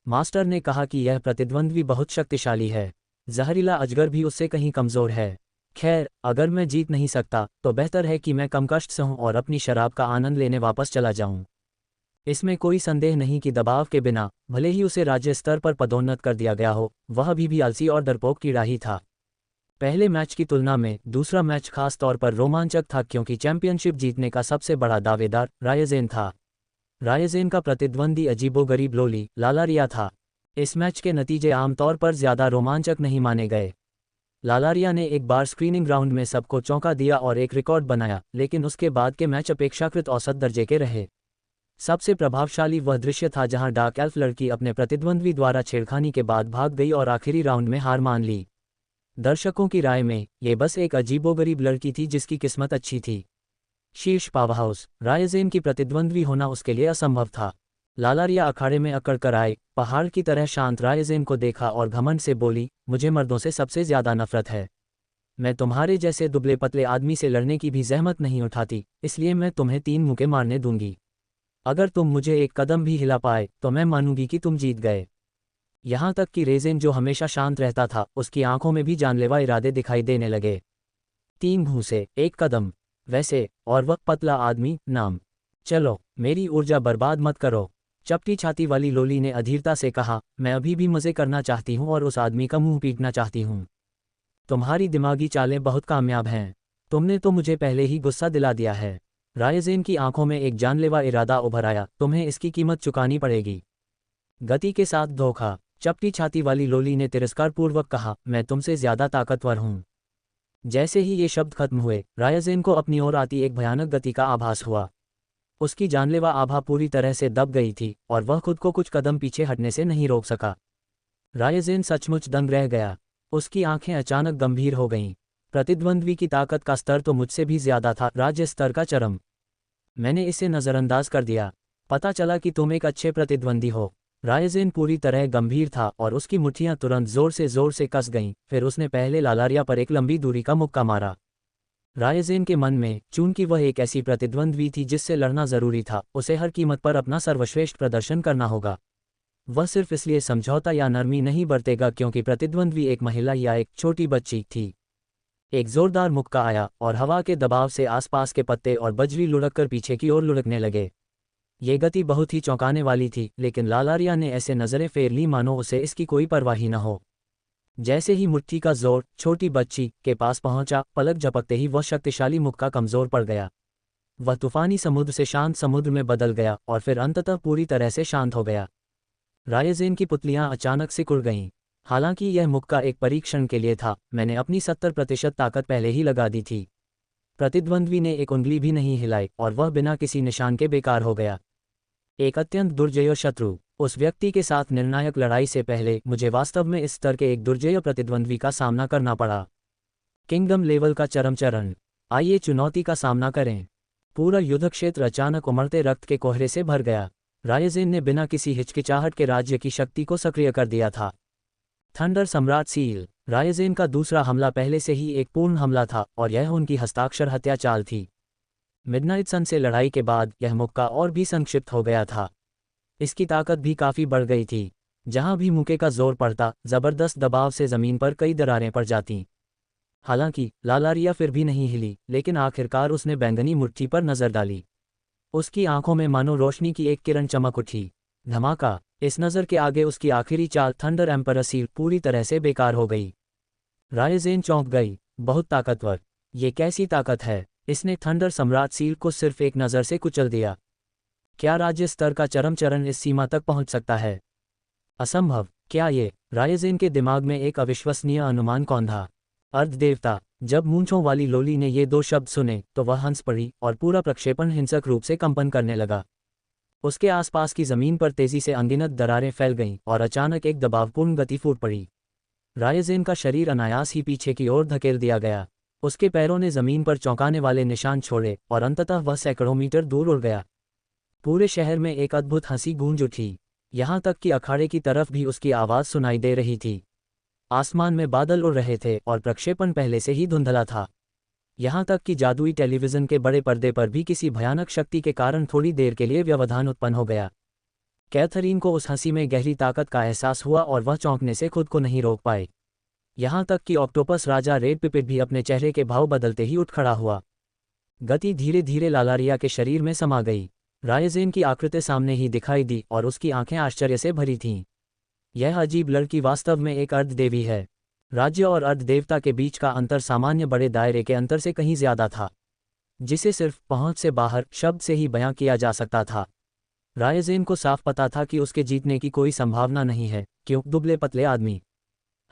मास्टर ने कहा कि यह प्रतिद्वंद्वी बहुत शक्तिशाली है। जहरीला अजगर भी उससे कहीं कमजोर है। खैर, अगर मैं जीत नहीं सकता तो बेहतर है कि मैं कम कष्ट सहूं और अपनी शराब का आनंद लेने वापस चला जाऊं। इसमें कोई संदेह नहीं कि दबाव के बिना, भले ही उसे राज्य स्तर पर पदोन्नत कर दिया गया हो, वह अभी भी आलसी और डरपोक कीड़ा ही था। पहले मैच की तुलना में दूसरा मैच खास तौर पर रोमांचक था क्योंकि चैंपियनशिप जीतने का सबसे बड़ा दावेदार रायजेन था। रायजेन का प्रतिद्वंदी अजीबोगरीब लोली लालारिया था। इस मैच के नतीजे आमतौर पर ज्यादा रोमांचक नहीं माने गए। लालारिया ने एक बार स्क्रीनिंग राउंड में सबको चौंका दिया और एक रिकॉर्ड बनाया, लेकिन उसके बाद के मैच अपेक्षाकृत औसत दर्जे के रहे। सबसे प्रभावशाली वह दृश्य था जहां डार्क एल्फ लड़की अपने प्रतिद्वंद्वी द्वारा छेड़खानी के बाद भाग गई और आखिरी राउंड में हार मान ली। दर्शकों की राय में ये बस एक अजीबोगरीब लड़की थी जिसकी किस्मत अच्छी थी। शीर्ष पावरहाउस रायजेन की प्रतिद्वंद्वी होना उसके लिए असंभव था। लालारिया अखाड़े में अकड़ कर आए, पहाड़ की तरह शांत रायजेन को देखा और घमंड से बोली, मुझे मर्दों से सबसे ज्यादा नफरत है। मैं तुम्हारे जैसे दुबले पतले आदमी से लड़ने की भी जहमत नहीं उठाती, इसलिए मैं तुम्हें 3 मुक्के मारने दूंगी। अगर तुम मुझे एक कदम भी हिला पाए तो मैं मानूंगी कि तुम जीत गए। यहां तक कि रेजेन जो हमेशा शांत रहता था, उसकी आंखों में भी जानलेवा इरादे दिखाई देने लगे। 3 घूंसे, 1 कदम। वैसे, और वह पतला आदमी, नाम। चलो, मेरी ऊर्जा बर्बाद मत करो। चपटी छाती वाली लोली ने अधीरता से कहा, मैं अभी भी मजे करना चाहती हूं और उस आदमी का मुंह पीटना चाहती हूं। तुम्हारी दिमागी चालें बहुत कामयाब हैं। तुमने तो मुझे पहले ही गुस्सा दिला दिया है। रायजेन की आंखों में एक जानलेवा इरादा उभर आया, तुम्हें इसकी कीमत चुकानी पड़ेगी। गति के साथ धोखा। चपटी छाती वाली लोली ने तिरस्कारपूर्वक कहा, मैं तुमसे ज्यादा ताकतवर हूं। जैसे ही ये शब्द खत्म हुए, रायजेन को अपनी ओर आती एक भयानक गति का आभास हुआ। उसकी जानलेवा आभा पूरी तरह से दब गई थी और वह खुद को कुछ कदम पीछे हटने से नहीं रोक सका। रायजेन सचमुच दंग रह गया। उसकी आंखें अचानक गंभीर हो गईं। प्रतिद्वंद्वी की ताकत का स्तर तो मुझसे भी ज्यादा था, राज्य स्तर का चरम। मैंने इसे नजरअंदाज कर दिया। पता चला कि तुम एक अच्छे प्रतिद्वंदी हो। रायजेन पूरी तरह गंभीर था और उसकी मुट्ठियां तुरंत जोर से कस गईं। फिर उसने पहले लालारिया पर एक लंबी दूरी का मुक्का मारा। रायजेन के मन में, चूंकि वह एक ऐसी प्रतिद्वंद्वी थी जिससे लड़ना जरूरी था, उसे हर कीमत पर अपना सर्वश्रेष्ठ प्रदर्शन करना होगा। वह सिर्फ इसलिए समझौता या नरमी नहीं बरतेगा क्योंकि प्रतिद्वंद्वी एक महिला या एक छोटी बच्ची थी। एक जोरदार मुक्का आया और हवा के दबाव से आसपास के पत्ते और बजरी लुढ़ककर पीछे की ओर लुढ़कने लगे। ये गति बहुत ही चौंकाने वाली थी, लेकिन लालारिया ने ऐसे नजरें फेर ली मानो उसे इसकी कोई परवाह ही न हो। जैसे ही मुट्ठी का जोर छोटी बच्ची के पास पहुंचा, पलक झपकते ही वह शक्तिशाली मुक्का कमजोर पड़ गया। वह तूफानी समुद्र से शांत समुद्र में बदल गया और फिर अंततः पूरी तरह से शांत हो गया। रायजेन की पुतलियां अचानक सिकुड़ गईं। हालांकि यह मुक्का एक परीक्षण के लिए था, मैंने अपनी 70% ताकत पहले ही लगा दी थी। प्रतिद्वंद्वी ने एक उंगली भी नहीं हिलाई और वह बिना किसी निशान के बेकार हो गया। एक अत्यंत दुर्जय शत्रु। उस व्यक्ति के साथ निर्णायक लड़ाई से पहले मुझे वास्तव में इस स्तर के एक दुर्जय प्रतिद्वंद्वी का सामना करना पड़ा। किंगडम लेवल का चरम चरण। आइए चुनौती का सामना करें। पूरा युद्ध क्षेत्र अचानक उमड़ते रक्त के कोहरे से भर गया। रायजेन ने बिना किसी हिचकिचाहट के राज्य की शक्ति को सक्रिय कर दिया था। थंडर सम्राट सील। रायजेन का दूसरा हमला पहले से ही एक पूर्ण हमला था और यह उनकी हस्ताक्षर हत्या चाल थी। मिडनाइट सन से लड़ाई के बाद यह मुक्का और भी संक्षिप्त हो गया था। इसकी ताकत भी काफ़ी बढ़ गई थी। जहां भी मुक्के का जोर पड़ता, जबरदस्त दबाव से ज़मीन पर कई दरारें पड़ जातीं। हालांकि लालारिया फिर भी नहीं हिली, लेकिन आखिरकार उसने बैंगनी मुट्ठी पर नज़र डाली। उसकी आंखों में मानो रोशनी की एक किरण चमक उठी। धमाका! इस नज़र के आगे उसकी आखिरी चाल थंडर एम्परर सील पूरी तरह से बेकार हो गई। रायजेन चौंक गई। बहुत ताकतवर! ये कैसी ताकत है? इसने थंडर सम्राट सील को सिर्फ एक नज़र से कुचल दिया। क्या राज्य स्तर का चरम चरण इस सीमा तक पहुंच सकता है? असंभव! क्या ये? रायजेन के दिमाग में एक अविश्वसनीय अनुमान कौंधा। अर्धदेवता! जब मूंछों वाली लोली ने ये दो शब्द सुने तो वह हंस पड़ी और पूरा प्रक्षेपण हिंसक रूप से कंपन करने लगा। उसके आसपास की जमीन पर तेजी से अनगिनत दरारें फैल गईं और अचानक एक दबावपूर्ण गति फूट पड़ी। रायजेन का शरीर अनायास ही पीछे की ओर धकेल दिया गया। उसके पैरों ने जमीन पर चौंकाने वाले निशान छोड़े और अंततः वह सैकड़ों मीटर दूर उड़ गया। पूरे शहर में एक अद्भुत हंसी गूंज उठी। यहाँ तक कि अखाड़े की तरफ भी उसकी आवाज़ सुनाई दे रही थी। आसमान में बादल उड़ रहे थे और प्रक्षेपण पहले से ही धुंधला था। यहाँ तक कि जादुई टेलीविज़न के बड़े पर्दे पर भी किसी भयानक शक्ति के कारण थोड़ी देर के लिए व्यवधान उत्पन्न हो गया। कैथरीन को उस हंसी में गहरी ताकत का एहसास हुआ और वह चौंकने से खुद को नहीं रोक पाए। यहाँ तक कि ऑक्टोपस राजा रेड पिपिट भी अपने चेहरे के भाव बदलते ही उठ खड़ा हुआ। गति धीरे धीरे लालारिया के शरीर में समा गई। रायजेन की आकृति सामने ही दिखाई दी और उसकी आंखें आश्चर्य से भरी थीं। यह अजीब लड़की वास्तव में एक अर्धदेवी है। राज्य और अर्धदेवता के बीच का अंतर सामान्य बड़े दायरे के अंतर से कहीं ज्यादा था, जिसे सिर्फ पहुंच से बाहर शब्द से ही बयां किया जा सकता था। रायजेन को साफ पता था कि उसके जीतने की कोई संभावना नहीं है, क्यों दुबले पतले आदमी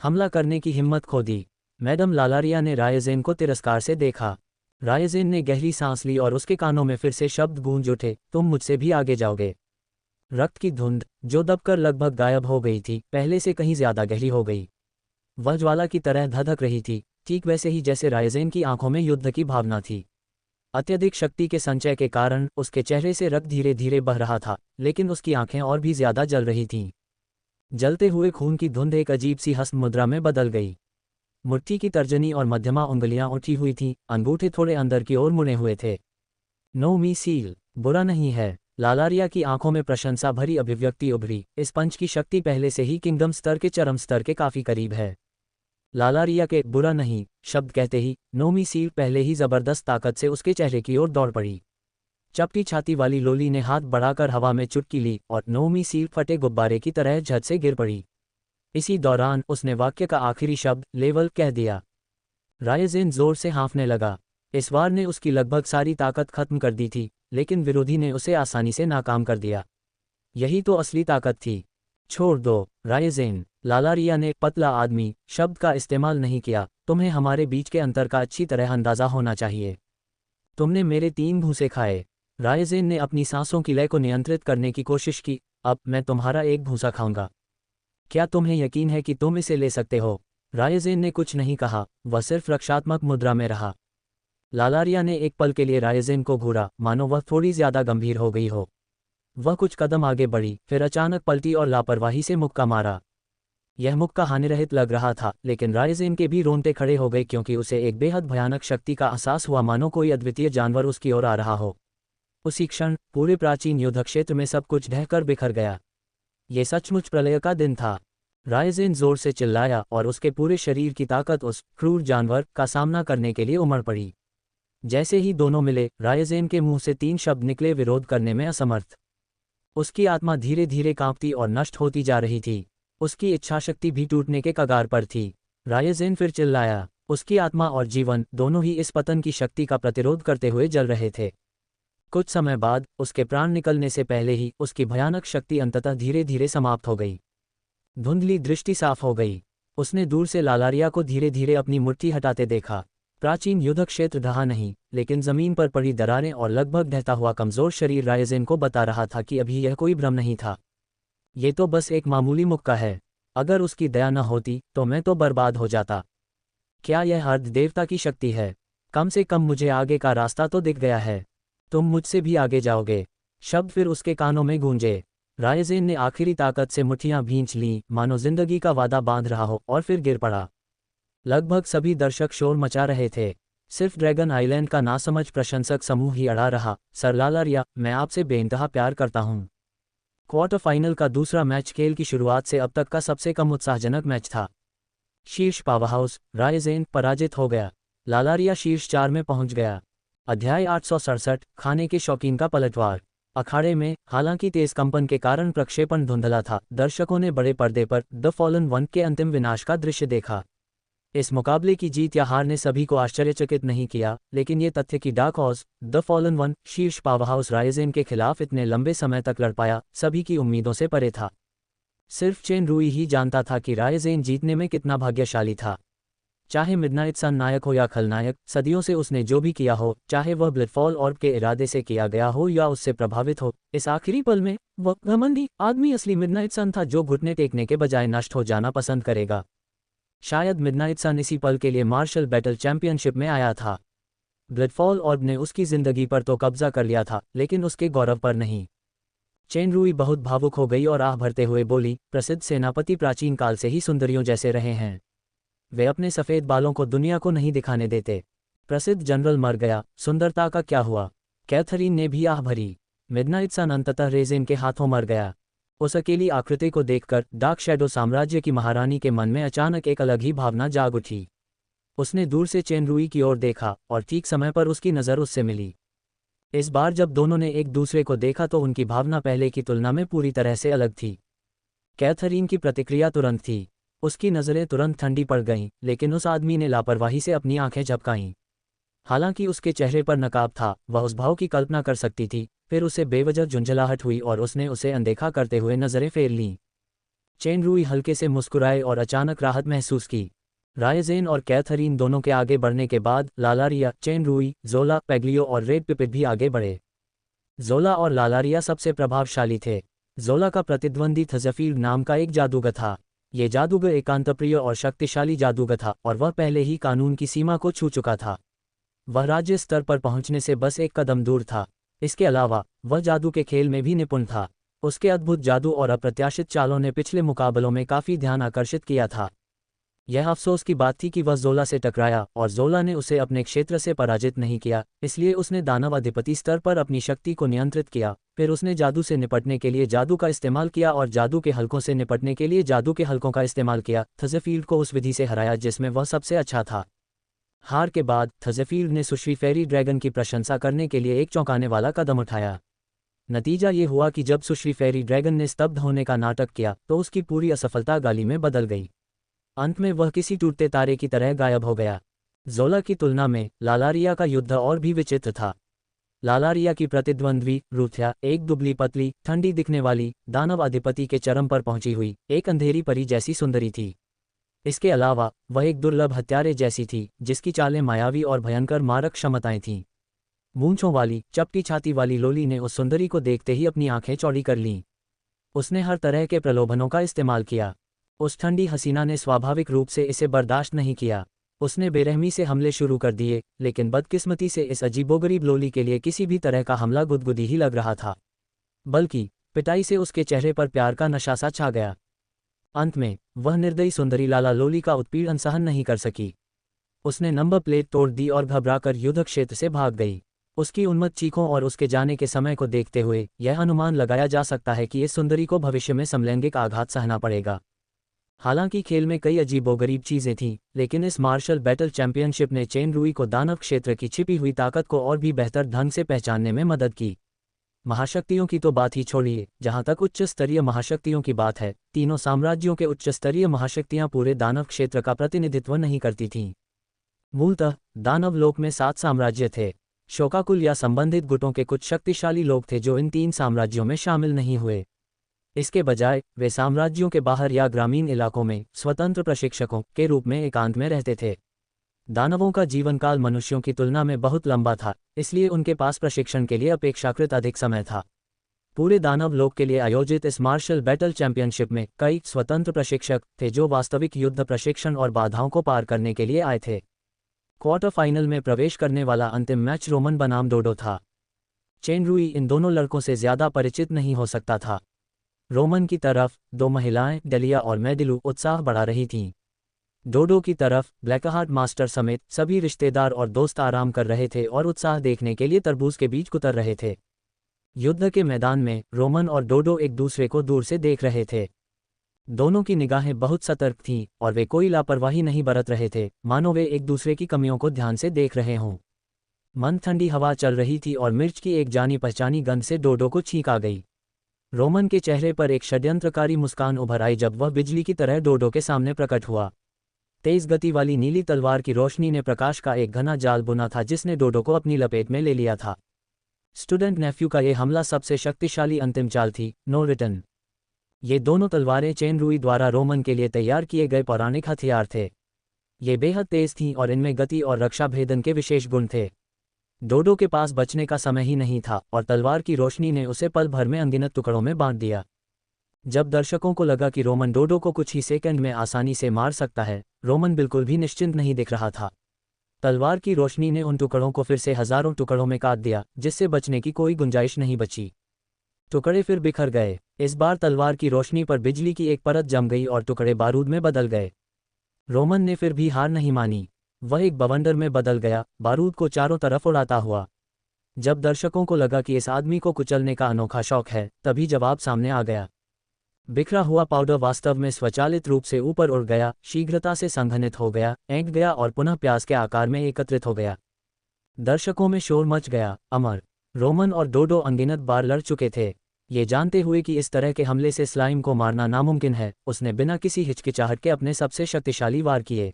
हमला करने की हिम्मत खो दी। मैडम लालारिया ने रायजेन को तिरस्कार से देखा। रायजेन ने गहरी सांस ली और उसके कानों में फिर से शब्द गूंज उठे, तुम मुझसे भी आगे जाओगे। रक्त की धुंध, जो दबकर लगभग गायब हो गई थी, पहले से कहीं ज्यादा गहरी हो गई। वह ज्वाला की तरह धधक रही थी, ठीक वैसे ही जैसे रायजेन की आंखों में युद्ध की भावना थी। अत्यधिक शक्ति के संचय के कारण उसके चेहरे से रक्त धीरे धीरे बह रहा था, लेकिन उसकी आंखें और भी ज्यादा जल रही थीं। जलते हुए खून की धुंध एक अजीब सी हस्त मुद्रा में बदल गई। मुट्ठी की तर्जनी और मध्यमा उंगलियां उठी हुई थीं, अंगूठे थोड़े अंदर की ओर मुड़े हुए थे। नो मी सील, बुरा नहीं है। लालारिया की आंखों में प्रशंसा भरी अभिव्यक्ति उभरी। इस पंच की शक्ति पहले से ही किंगडम स्तर के चरम स्तर के काफी करीब है। लालारिया के बुरा नहीं शब्द कहते ही नोमी सील पहले ही जबरदस्त ताकत से उसके चेहरे की ओर दौड़ पड़ी। चपटी छाती वाली लोली ने हाथ बढ़ाकर हवा में चुटकी ली और नोमी सील फटे गुब्बारे की तरह झट से गिर पड़ी। इसी दौरान उसने वाक्य का आखिरी शब्द लेवल कह दिया। रायजेन जोर से हाँफने लगा। इस वार ने उसकी लगभग सारी ताकत खत्म कर दी थी, लेकिन विरोधी ने उसे आसानी से नाकाम कर दिया। यही तो असली ताकत थी। छोड़ दो रायजेन, लालारिया ने पतला आदमी शब्द का इस्तेमाल नहीं किया। तुम्हें हमारे बीच के अंतर का अच्छी तरह अंदाजा होना चाहिए। तुमने मेरे 3 भूसे खाए। रायजेन ने अपनी सांसों की लय को नियंत्रित करने की कोशिश की। अब मैं तुम्हारा एक भूसा खाऊंगा। क्या तुम्हें यकीन है कि तुम इसे ले सकते हो? रायजेन ने कुछ नहीं कहा, वह सिर्फ रक्षात्मक मुद्रा में रहा। लालारिया ने एक पल के लिए रायजेन को घूरा, मानो वह थोड़ी ज्यादा गंभीर हो गई हो। वह कुछ कदम आगे बढ़ी, फिर अचानक पलटी और लापरवाही से मुक्का मारा। यह मुक्का हानिरहित लग रहा था, लेकिन रायजेन के भी रोंगटे खड़े हो गए क्योंकि उसे एक बेहद भयानक शक्ति का एहसास हुआ, मानो कोई अद्वितीय जानवर उसकी ओर आ रहा हो। उसी क्षण पूरे प्राचीन युद्ध क्षेत्र में सब कुछ ढहकर बिखर गया। ये सचमुच प्रलय का दिन था। रायजेन जोर से चिल्लाया और उसके पूरे शरीर की ताकत उस क्रूर जानवर का सामना करने के लिए उमड़ पड़ी। जैसे ही दोनों मिले, रायजेन के मुंह से 3 शब्द निकले, विरोध करने में असमर्थ। उसकी आत्मा धीरे धीरे कांपती और नष्ट होती जा रही थी। उसकी इच्छाशक्ति भी टूटने के कगार पर थी। रायजेन फिर चिल्लाया। उसकी आत्मा और जीवन दोनों ही इस पतन की शक्ति का प्रतिरोध करते हुए जल रहे थे। कुछ समय बाद उसके प्राण निकलने से पहले ही उसकी भयानक शक्ति अंततः धीरे धीरे समाप्त हो गई। धुंधली दृष्टि साफ हो गई। उसने दूर से लालारिया को धीरे धीरे अपनी मुट्ठी हटाते देखा। प्राचीन युद्ध क्षेत्र ढहा नहीं, लेकिन जमीन पर पड़ी दरारें और लगभग ढहता हुआ कमजोर शरीर रायजेन को बता रहा था कि अभी यह कोई भ्रम नहीं था। ये तो बस एक मामूली मुक्का है। अगर उसकी दया न होती तो मैं तो बर्बाद हो जाता। क्या यह अर्धदेवता की शक्ति है? कम से कम मुझे आगे का रास्ता तो दिख गया है। तुम मुझसे भी आगे जाओगे। शब्द फिर उसके कानों में गूंजे। रायजेन ने आखिरी ताकत से मुट्ठियां भींच लीं, मानो जिंदगी का वादा बांध रहा हो, और फिर गिर पड़ा। लगभग सभी दर्शक शोर मचा रहे थे। सिर्फ ड्रैगन आइलैंड का नासमझ प्रशंसक समूह ही अड़ा रहा। सर लालारिया, मैं आपसे बेइंतहा प्यार करता हूं। क्वार्टर फाइनल का दूसरा मैच खेल की शुरुआत से अब तक का सबसे कम उत्साहजनक मैच था। शीर्ष पावरहाउस रायजेन पराजित हो गया। लालारिया शीर्ष 4 में पहुंच गया। अध्याय 867 खाने के शौकीन का पलटवार। अखाड़े में, हालांकि तेज कंपन के कारण प्रक्षेपण धुंधला था, दर्शकों ने बड़े पर्दे पर द फॉलन वन के अंतिम विनाश का दृश्य देखा। इस मुकाबले की जीत या हार ने सभी को आश्चर्यचकित नहीं किया, लेकिन ये तथ्य कि dark horse the fallen one शीर्ष पावरहाउस रायजेन के खिलाफ इतने लंबे समय तक लड़ पाया, सभी की उम्मीदों से परे था। सिर्फ चेन रूई ही जानता था कि रायजेन जीतने में कितना भाग्यशाली था। चाहे मिडनाइट सन नायक हो या खलनायक, सदियों से उसने जो भी किया हो, चाहे वह ब्लिडफॉल ऑर्ब के इरादे से किया गया हो या उससे प्रभावित हो, इस आखिरी पल में वह घमंडी आदमी असली मिडनाइट सन था जो घुटने टेकने के बजाय नष्ट हो जाना पसंद करेगा। शायद मिडनाइट सन इसी पल के लिए मार्शल बैटल चैंपियनशिप में आया था। ब्लिडफॉल ऑर्ब ने उसकी जिंदगी पर तो कब्जा कर लिया था, लेकिन उसके गौरव पर नहीं। चेन रूई बहुत भावुक हो गई और आह भरते हुए बोली, प्रसिद्ध सेनापति प्राचीन काल से ही सुंदरियों जैसे रहे हैं। वे अपने सफ़ेद बालों को दुनिया को नहीं दिखाने देते। प्रसिद्ध जनरल मर गया, सुंदरता का क्या हुआ? कैथरीन ने भी आह भरी। मिडनाइट सन अंततः रेजेन के हाथों मर गया। उस अकेली आकृति को देखकर डार्क शैडो साम्राज्य की महारानी के मन में अचानक एक अलग ही भावना जाग उठी। उसने दूर से चेन रूई की ओर देखा और ठीक समय पर उसकी नज़र उससे मिली। इस बार जब दोनों ने एक दूसरे को देखा तो उनकी भावना पहले की तुलना में पूरी तरह से अलग थी। कैथरीन की प्रतिक्रिया तुरंत थी। उसकी नज़रें तुरंत ठंडी पड़ गईं, लेकिन उस आदमी ने लापरवाही से अपनी आंखें झपकाईं। हालांकि उसके चेहरे पर नकाब था, वह उस भाव की कल्पना कर सकती थी। फिर उसे बेवजह झुंझलाहट हुई और उसने उसे अनदेखा करते हुए नज़रें फेर लीं। चेन रूई हल्के से मुस्कुराए और अचानक राहत महसूस की। रायजेन और कैथरीन दोनों के आगे बढ़ने के बाद लालारिया, चेन रूई, जोला, पेग्लियो और रेड पिपिट भी आगे बढ़े। जोला और लालारिया सबसे प्रभावशाली थे। जोला का प्रतिद्वंदी थजफील्ड नाम का एक जादूगर था। ये जादूगर एकांतप्रिय और शक्तिशाली जादूगर था और वह पहले ही कानून की सीमा को छू चुका था। वह राज्य स्तर पर पहुंचने से बस एक कदम दूर था। इसके अलावा वह जादू के खेल में भी निपुण था। उसके अद्भुत जादू और अप्रत्याशित चालों ने पिछले मुकाबलों में काफ़ी ध्यान आकर्षित किया था। यह अफसोस की बात थी कि वह जोला से टकराया और जोला ने उसे अपने क्षेत्र से पराजित नहीं किया, इसलिए उसने दानव अधिपति स्तर पर अपनी शक्ति को नियंत्रित किया। फिर उसने जादू से निपटने के लिए जादू का इस्तेमाल किया और जादू के हलकों से निपटने के लिए जादू के हलकों का इस्तेमाल किया। थजेफील्ड को उस विधि से हराया जिसमें वह सबसे अच्छा था। हार के बाद थजेफील्ड ने सुश्री फेरी ड्रैगन की प्रशंसा करने के लिए एक चौंकाने वाला कदम उठाया। नतीजा ये हुआ कि जब सुश्री फेरी ड्रैगन ने स्तब्ध होने का नाटक किया तो उसकी पूरी असफलता गाली में बदल गई। अंत में वह किसी टूटते तारे की तरह गायब हो गया। जोला की तुलना में लालारिया का युद्ध और भी विचित्र था। लालारिया की प्रतिद्वंद्वी रूथ्या एक दुबली पतली, ठंडी दिखने वाली, दानव अधिपति के चरम पर पहुंची हुई एक अंधेरी परी जैसी सुंदरी थी। इसके अलावा वह एक दुर्लभ हत्यारे जैसी थी, जिसकी चालें मायावी और भयंकर मारक क्षमताएं थीं। मूंछों वाली, चपटी छाती वाली लोली ने उस सुंदरी को देखते ही अपनी आंखें चौड़ी कर लीं। उसने हर तरह के प्रलोभनों का इस्तेमाल किया। उस ठंडी हसीना ने स्वाभाविक रूप से इसे बर्दाश्त नहीं किया। उसने बेरहमी से हमले शुरू कर दिए, लेकिन बदकिस्मती से इस अजीबोगरीब लोली के लिए किसी भी तरह का हमला गुदगुदी ही लग रहा था। बल्कि पिटाई से उसके चेहरे पर प्यार का नशा सा छा गया। अंत में वह निर्दयी सुंदरी लाला लोली का उत्पीड़न सहन नहीं कर सकी। उसने नंबर प्लेट तोड़ दी और घबराकर युद्ध क्षेत्र से भाग गई। उसकी उन्मत्त चीखों और उसके जाने के समय को देखते हुए यह अनुमान लगाया जा सकता है कि इस सुंदरी को भविष्य में समलैंगिक आघात सहना पड़ेगा। हालांकि खेल में कई अजीबोगरीब चीज़ें थीं, लेकिन इस मार्शल बैटल चैंपियनशिप ने चेन रूई को दानव क्षेत्र की छिपी हुई ताकत को और भी बेहतर ढंग से पहचानने में मदद की। महाशक्तियों की तो बात ही छोड़िए, जहां तक उच्च स्तरीय महाशक्तियों की बात है, तीनों साम्राज्यों के उच्च स्तरीय महाशक्तियां पूरे दानव क्षेत्र का प्रतिनिधित्व नहीं करती थीं। मूलतः दानव लोक में 7 साम्राज्य थे। शोकाकुल या संबंधित गुटों के कुछ शक्तिशाली लोग थे जो इन 3 साम्राज्यों में शामिल नहीं हुए। इसके बजाय वे साम्राज्यों के बाहर या ग्रामीण इलाकों में स्वतंत्र प्रशिक्षकों के रूप में एकांत में रहते थे। दानवों का जीवनकाल मनुष्यों की तुलना में बहुत लंबा था, इसलिए उनके पास प्रशिक्षण के लिए अपेक्षाकृत अधिक समय था। पूरे दानव लोक के लिए आयोजित इस मार्शल बैटल चैंपियनशिप में कई स्वतंत्र प्रशिक्षक थे जो वास्तविक युद्ध प्रशिक्षण और बाधाओं को पार करने के लिए आए थे। क्वार्टर फाइनल में प्रवेश करने वाला अंतिम मैच रोमन बनाम डोडो था। चेन रुई इन दोनों लड़कों से ज्यादा परिचित नहीं हो सकता था। रोमन की तरफ दो महिलाएं डेलिया और मेडिलू उत्साह बढ़ा रही थीं। डोडो की तरफ ब्लैकहार्ट मास्टर समेत सभी रिश्तेदार और दोस्त आराम कर रहे थे और उत्साह देखने के लिए तरबूज के बीच कुतर रहे थे। युद्ध के मैदान में रोमन और डोडो एक दूसरे को दूर से देख रहे थे। दोनों की निगाहें बहुत सतर्क थीं और वे कोई लापरवाही नहीं बरत रहे थे, मानो वे एक दूसरे की कमियों को ध्यान से देख रहे हों। मंद ठंडी हवा चल रही थी और मिर्च की एक जानी पहचानी गंध से डोडो को छींक आ गई। रोमन के चेहरे पर एक षड्यंत्रकारी मुस्कान उभर आई जब वह बिजली की तरह डोडो के सामने प्रकट हुआ। तेज गति वाली नीली तलवार की रोशनी ने प्रकाश का एक घना जाल बुना था जिसने डोडो को अपनी लपेट में ले लिया था। स्टूडेंट नेफ्यू का यह हमला सबसे शक्तिशाली अंतिम चाल थी, नो रिटर्न। ये दोनों तलवारें चेन रुई द्वारा रोमन के लिए तैयार किए गए पौराणिक हथियार थे। ये बेहद तेज थीं और इनमें गति और रक्षा भेदन के विशेष गुण थे। डोडो के पास बचने का समय ही नहीं था और तलवार की रोशनी ने उसे पल भर में अनगिनत टुकड़ों में बांट दिया। जब दर्शकों को लगा कि रोमन डोडो को कुछ ही सेकंड में आसानी से मार सकता है, रोमन बिल्कुल भी निश्चिंत नहीं दिख रहा था। तलवार की रोशनी ने उन टुकड़ों को फिर से हजारों टुकड़ों में काट दिया, जिससे बचने की कोई गुंजाइश नहीं बची। टुकड़े फिर बिखर गए। इस बार तलवार की रोशनी पर बिजली की एक परत जम गई और टुकड़े बारूद में बदल गए। रोमन ने फिर भी हार नहीं मानी। वह एक बवंडर में बदल गया, बारूद को चारों तरफ उड़ाता हुआ। जब दर्शकों को लगा कि इस आदमी को कुचलने का अनोखा शौक है, तभी जवाब सामने आ गया। बिखरा हुआ पाउडर वास्तव में स्वचालित रूप से ऊपर उड़ गया, शीघ्रता से संघनित हो गया, ऐंठ गया और पुनः प्याज के आकार में एकत्रित हो गया। दर्शकों में शोर मच गया। अमर रोमन और डोडो अनगिनत बार लड़ चुके थे। ये जानते हुए कि इस तरह के हमले से स्लाइम को मारना नामुमकिन है, उसने बिना किसी हिचकिचाहट के अपने सबसे शक्तिशाली वार किए।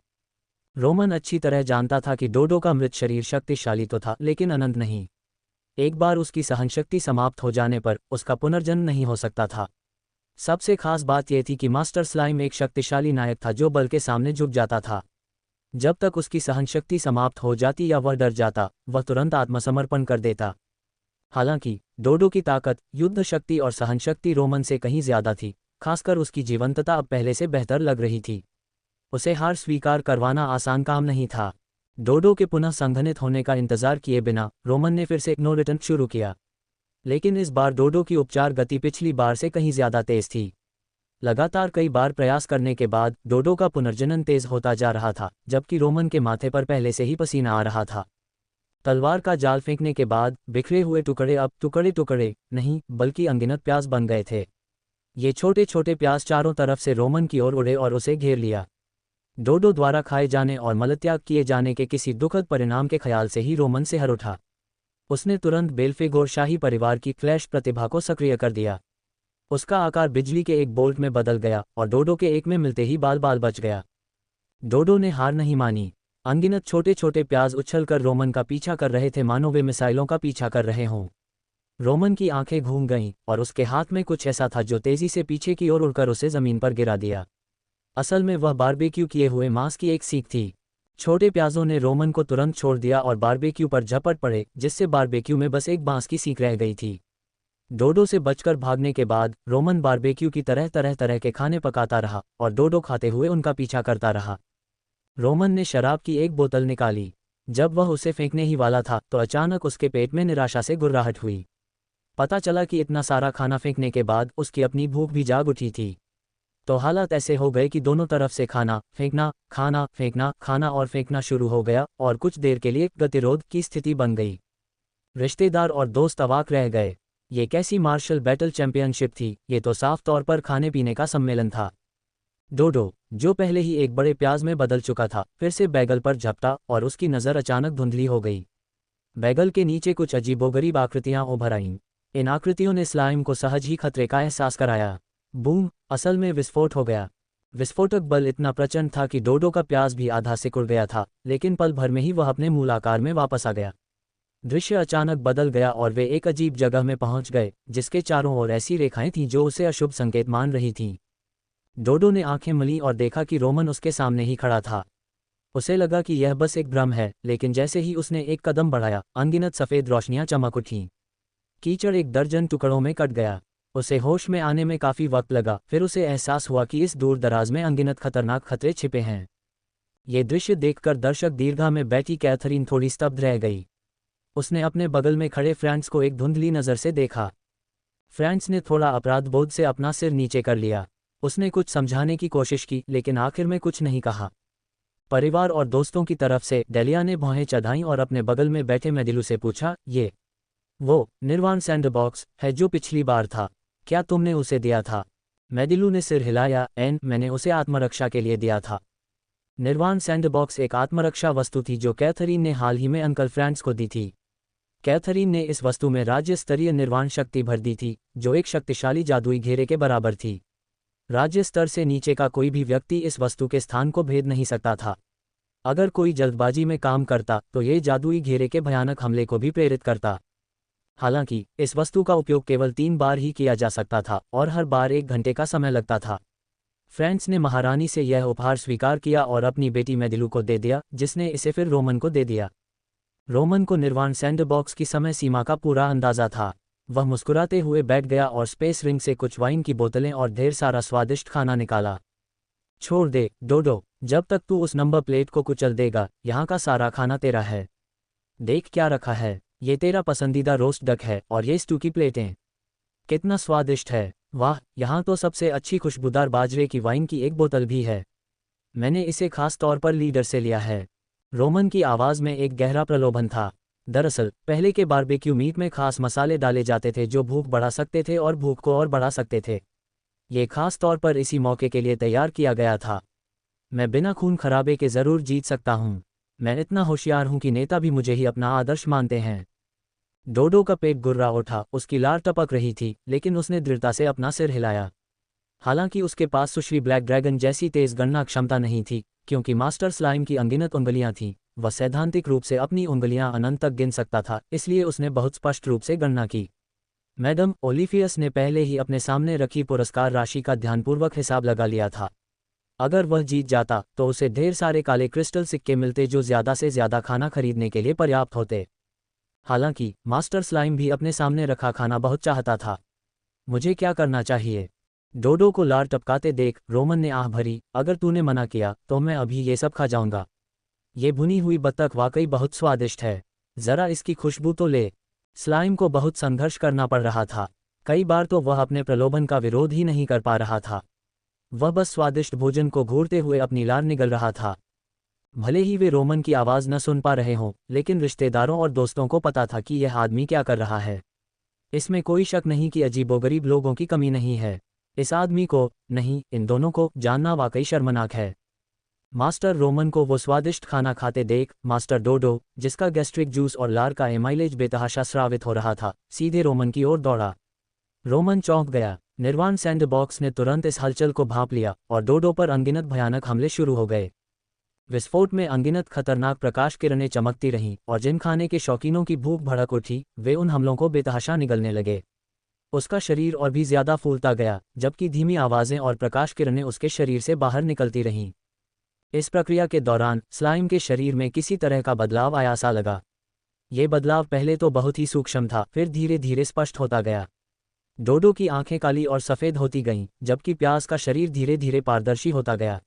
रोमन अच्छी तरह जानता था कि डोडो का मृत शरीर शक्तिशाली तो था, लेकिन अनंत नहीं। एक बार उसकी सहनशक्ति समाप्त हो जाने पर उसका पुनर्जन्म नहीं हो सकता था। सबसे खास बात यह थी कि मास्टर स्लाइम एक शक्तिशाली नायक था जो बल के सामने झुक जाता था। जब तक उसकी सहनशक्ति समाप्त हो जाती या वह डर जाता, वह तुरंत आत्मसमर्पण कर देता। हालांकि डोडो की ताकत, युद्ध शक्ति और सहनशक्ति रोमन से कहीं ज्यादा थी, खासकर उसकी जीवंतता अब पहले से बेहतर लग रही थी। उसे हार स्वीकार करवाना आसान काम नहीं था। डोडो के पुनः संघनित होने का इंतजार किए बिना रोमन ने फिर से नो रिटर्न शुरू किया। लेकिन इस बार डोडो की उपचार गति पिछली बार से कहीं ज्यादा तेज थी। लगातार कई बार प्रयास करने के बाद डोडो का पुनर्जनन तेज होता जा रहा था, जबकि रोमन के माथे पर पहले से ही पसीना आ रहा था। तलवार का जाल फेंकने के बाद बिखरे हुए टुकड़े अब टुकड़े टुकड़े नहीं, बल्कि अनगिनत प्याज बन गए थे। ये छोटे छोटे प्याज चारों तरफ से रोमन की ओर उड़े और उसे घेर लिया। डोडो द्वारा खाए जाने और मलत्याग किए जाने के किसी दुखद परिणाम के ख्याल से ही रोमन से हर उठा। उसने तुरंत बेल्फेगोर शाही परिवार की फ्लैश प्रतिभा को सक्रिय कर दिया। उसका आकार बिजली के एक बोल्ट में बदल गया और डोडो के एक में मिलते ही बाल बाल बच गया। डोडो ने हार नहीं मानी। अनगिनत छोटे छोटे प्याज उछलकर रोमन का पीछा कर रहे थे, मानो वे मिसाइलों का पीछा कर रहे हों। रोमन की आंखें घूम गईं और उसके हाथ में कुछ ऐसा था जो तेजी से पीछे की ओर उड़कर उसे जमीन पर गिरा दिया। असल में वह बारबेक्यू किए हुए मांस की एक सीख थी। छोटे प्याजों ने रोमन को तुरंत छोड़ दिया और बारबेक्यू पर झपट पड़े, जिससे बारबेक्यू में बस एक बांस की सीख रह गई थी। डोडो से बचकर भागने के बाद रोमन बारबेक्यू की तरह के खाने पकाता रहा और डोडो खाते हुए उनका पीछा करता रहा। रोमन ने शराब की एक बोतल निकाली। जब वह उसे फेंकने ही वाला था तो अचानक उसके पेट में निराशा से गुर्राहट हुई। पता चला कि इतना सारा खाना फेंकने के बाद उसकी अपनी भूख भी जाग उठी थी। तो हालात ऐसे हो गए कि दोनों तरफ से खाना फेंकना, खाना फेंकना, खाना और फेंकना शुरू हो गया और कुछ देर के लिए गतिरोध की स्थिति बन गई। रिश्तेदार और दोस्त अवाक रह गए। ये कैसी मार्शल बैटल चैंपियनशिप थी? ये तो साफ तौर पर खाने पीने का सम्मेलन था। डोडो, जो पहले ही एक बड़े प्याज में बदल चुका था, फिर से बैगल पर झपटा और उसकी नज़र अचानक धुंधली हो गई। बैगल के नीचे कुछ अजीबोगरीब आकृतियां उभर आईं। इन आकृतियों ने स्लाइम को सहज ही खतरे का एहसास कराया। बूम! असल में विस्फोट हो गया। विस्फोटक बल इतना प्रचंड था कि डोडो का प्याज भी आधा सिकुड़ गया था, लेकिन पल भर में ही वह अपने मूल आकार में वापस आ गया। दृश्य अचानक बदल गया और वे एक अजीब जगह में पहुंच गए, जिसके चारों ओर ऐसी रेखाएं थीं जो उसे अशुभ संकेत मान रही थीं। डोडो ने आंखें मली और देखा कि रोमन उसके सामने ही खड़ा था। उसे लगा कि यह बस एक भ्रम है, लेकिन जैसे ही उसने एक कदम बढ़ाया, अनगिनत सफ़ेद रोशनियां चमक उठीं। कीचड़ एक दर्जन टुकड़ों में कट गया। उसे होश में आने में काफ़ी वक्त लगा, फिर उसे एहसास हुआ कि इस दूर दराज में अनगिनत खतरनाक खतरे छिपे हैं। ये दृश्य देखकर दर्शक दीर्घा में बैठी कैथरीन थोड़ी स्तब्ध रह गई। उसने अपने बगल में खड़े फ्रांस को एक धुंधली नज़र से देखा। फ्रांस ने थोड़ा अपराध बोध से अपना सिर नीचे कर लिया। उसने कुछ समझाने की कोशिश की लेकिन आखिर में कुछ नहीं कहा। परिवार और दोस्तों की तरफ से डेलिया ने भौहें चढ़ाईं और अपने बगल में बैठे मेडिलू से पूछा, ये वो निर्वाण सैंडबॉक्स है जो पिछली बार था, क्या तुमने उसे दिया था? मेडिलू ने सिर हिलाया, मैंने उसे आत्मरक्षा के लिए दिया था। निर्वाण सैंडबॉक्स एक आत्मरक्षा वस्तु थी जो कैथरीन ने हाल ही में अंकल फ्रांस को दी थी। कैथरीन ने इस वस्तु में राज्य स्तरीय निर्वाण शक्ति भर दी थी जो एक शक्तिशाली जादुई घेरे के बराबर थी। राज्य स्तर से नीचे का कोई भी व्यक्ति इस वस्तु के स्थान को भेद नहीं सकता था। अगर कोई जल्दबाजी में काम करता तो ये जादुई घेरे के भयानक हमले को भी प्रेरित करता। हालांकि इस वस्तु का उपयोग केवल 3 बार ही किया जा सकता था और हर बार 1 घंटे का समय लगता था। फ्रांस ने महारानी से यह उपहार स्वीकार किया और अपनी बेटी मेडिलू को दे दिया, जिसने इसे फिर रोमन को दे दिया। रोमन को निर्वाण सैंडबॉक्स की समय सीमा का पूरा अंदाजा था। वह मुस्कुराते हुए बैठ गया और स्पेस रिंग से कुछ वाइन की बोतलें और ढेर सारा स्वादिष्ट खाना निकाला। छोड़ दे डोडो, जब तक तू उस नंबर प्लेट को कुचल देगा, यहाँ का सारा खाना तेरा है। देख क्या रखा है, ये तेरा पसंदीदा रोस्ट डक है और ये स्टू की प्लेटें कितना स्वादिष्ट है। वाह, यहाँ तो सबसे अच्छी खुशबूदार बाजरे की वाइन की एक बोतल भी है। मैंने इसे खास तौर पर लीडर से लिया है। रोमन की आवाज़ में एक गहरा प्रलोभन था। दरअसल पहले के बारबेक्यू मीट में खास मसाले डाले जाते थे जो भूख बढ़ा सकते थे और भूख को और बढ़ा सकते थे। ये खास तौर पर इसी मौके के लिए तैयार किया गया था। मैं बिना खून खराबे के ज़रूर जीत सकता हूँ। मैं इतना होशियार हूँ कि नेता भी मुझे ही अपना आदर्श मानते हैं। डोडो का पेट गुर्रा उठा, उसकी लार टपक रही थी, लेकिन उसने दृढ़ता से अपना सिर हिलाया। हालांकि उसके पास सुश्री ब्लैक ड्रैगन जैसी तेज गणना क्षमता नहीं थी, क्योंकि मास्टर स्लाइम की अनगिनत उंगलियां थीं। वह सैद्धांतिक रूप से अपनी उंगलियां अनंत तक गिन सकता था, इसलिए उसने बहुत स्पष्ट रूप से गणना की। मैडम ओलिफियस ने पहले ही अपने सामने रखी पुरस्कार राशि का ध्यानपूर्वक हिसाब लगा लिया था। अगर वह जीत जाता तो उसे ढेर सारे काले क्रिस्टल सिक्के मिलते जो ज़्यादा से ज़्यादा खाना खरीदने के लिए पर्याप्त होते। हालांकि मास्टर स्लाइम भी अपने सामने रखा खाना बहुत चाहता था। मुझे क्या करना चाहिए? डोडो को लार टपकाते देख रोमन ने आह भरी, अगर तूने मना किया तो मैं अभी ये सब खा जाऊंगा। ये भुनी हुई बत्तख वाकई बहुत स्वादिष्ट है, ज़रा इसकी खुशबू तो ले। स्लाइम को बहुत संघर्ष करना पड़ रहा था। कई बार तो वह अपने प्रलोभन का विरोध ही नहीं कर पा रहा था। वह बस स्वादिष्ट भोजन को घूरते हुए अपनी लार निगल रहा था। भले ही वे रोमन की आवाज़ न सुन पा रहे हों, लेकिन रिश्तेदारों और दोस्तों को पता था कि यह आदमी क्या कर रहा है। इसमें कोई शक नहीं कि अजीबोगरीब लोगों की कमी नहीं है। इस आदमी को नहीं, इन दोनों को जानना वाकई शर्मनाक है। मास्टर रोमन को वो स्वादिष्ट खाना खाते देख मास्टर डोडो, जिसका गैस्ट्रिक जूस और लार का एमाइलेज बेतहाशा स्रावित हो रहा था, सीधे रोमन की ओर दौड़ा। रोमन चौंक गया। निर्वाण सैंडबॉक्स ने तुरंत इस हलचल को भांप लिया और डोडो पर अनगिनत भयानक हमले शुरू हो गए। विस्फोट में अनगिनत खतरनाक प्रकाश किरणें चमकती रहीं और जिन खाने के शौकीनों की भूख भड़क उठी, वे उन हमलों को बेतहाशा निगलने लगे। उसका शरीर और भी ज्यादा फूलता गया, जबकि धीमी आवाज़ें और प्रकाश किरणें उसके शरीर से बाहर निकलती रहीं। इस प्रक्रिया के दौरान स्लाइम के शरीर में किसी तरह का बदलाव आया सा लगा। ये बदलाव पहले तो बहुत ही सूक्ष्म था, फिर धीरे धीरे स्पष्ट होता गया। डोडो की आंखें काली और सफ़ेद होती गईं, जबकि प्याज का शरीर धीरे धीरे पारदर्शी होता गया।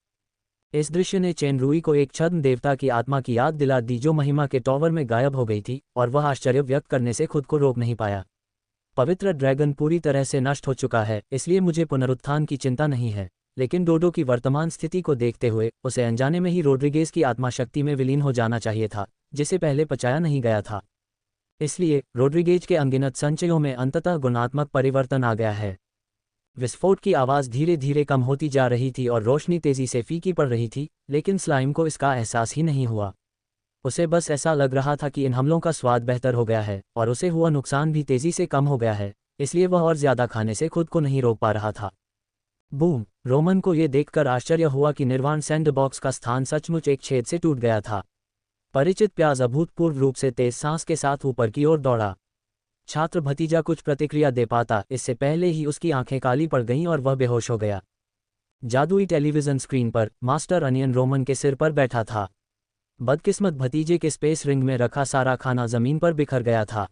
इस दृश्य ने चेन रुई को एक छद्म देवता की आत्मा की याद दिला दी जो महिमा के टॉवर में गायब हो गई थी, और वह आश्चर्य व्यक्त करने से खुद को रोक नहीं पाया। पवित्र ड्रैगन पूरी तरह से नष्ट हो चुका है, इसलिए मुझे पुनरुत्थान की चिंता नहीं है, लेकिन डोडो की वर्तमान स्थिति को देखते हुए उसे अनजाने में ही रोड्रिगेज की आत्मा शक्ति में विलीन हो जाना चाहिए था, जिसे पहले पचाया नहीं गया था। इसलिए रोड्रिगेज के अनगिनत संचयों में अंततः गुणात्मक परिवर्तन आ गया है। विस्फोट की आवाज़ धीरे धीरे कम होती जा रही थी और रोशनी तेजी से फीकी पड़ रही थी, लेकिन स्लाइम को इसका एहसास ही नहीं हुआ। उसे बस ऐसा लग रहा था कि इन हमलों का स्वाद बेहतर हो गया है और उसे हुआ नुकसान भी तेजी से कम हो गया है, इसलिए वह और ज़्यादा खाने से खुद को नहीं रोक पा रहा था। बूम! रोमन को यह देखकर आश्चर्य हुआ कि निर्वाण सैंडबॉक्स का स्थान सचमुच एक छेद से टूट गया था। परिचित प्याज अभूतपूर्व रूप से तेज सांस के साथ ऊपर की ओर दौड़ा। छात्र भतीजा कुछ प्रतिक्रिया दे पाता इससे पहले ही उसकी आंखें काली पड़ गईं और वह बेहोश हो गया। जादुई टेलीविज़न स्क्रीन पर मास्टर अनियन रोमन के सिर पर बैठा था। बदकिस्मत भतीजे के स्पेस रिंग में रखा सारा खाना जमीन पर बिखर गया था।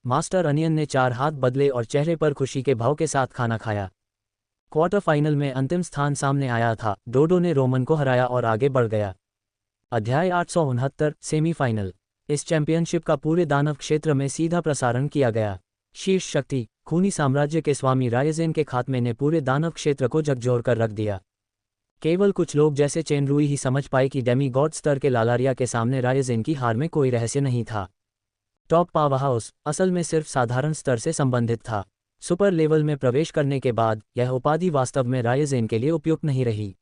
मास्टर अनियन ने 4 हाथ बदले और चेहरे पर खुशी के भाव के साथ खाना खाया। क्वार्टर फाइनल में अंतिम स्थान सामने आया था। डोडो ने रोमन को हराया और आगे बढ़ गया। अध्याय 869 सेमीफाइनल। इस चैंपियनशिप का पूरे दानव क्षेत्र में सीधा प्रसारण किया गया। शीर्ष शक्ति खूनी साम्राज्य के स्वामी रायजेन के खात्मे ने पूरे दानव क्षेत्र को झकझोर कर रख दिया। केवल कुछ लोग जैसे चेनरुई ही समझ पाए कि डेमी गॉड स्तर के लालारिया के सामने रायजेन की हार में कोई रहस्य नहीं था। टॉप पावरहाउस असल में सिर्फ साधारण स्तर से संबंधित था। सुपर लेवल में प्रवेश करने के बाद यह उपाधि वास्तव में रायजेन के लिए उपयुक्त नहीं रही।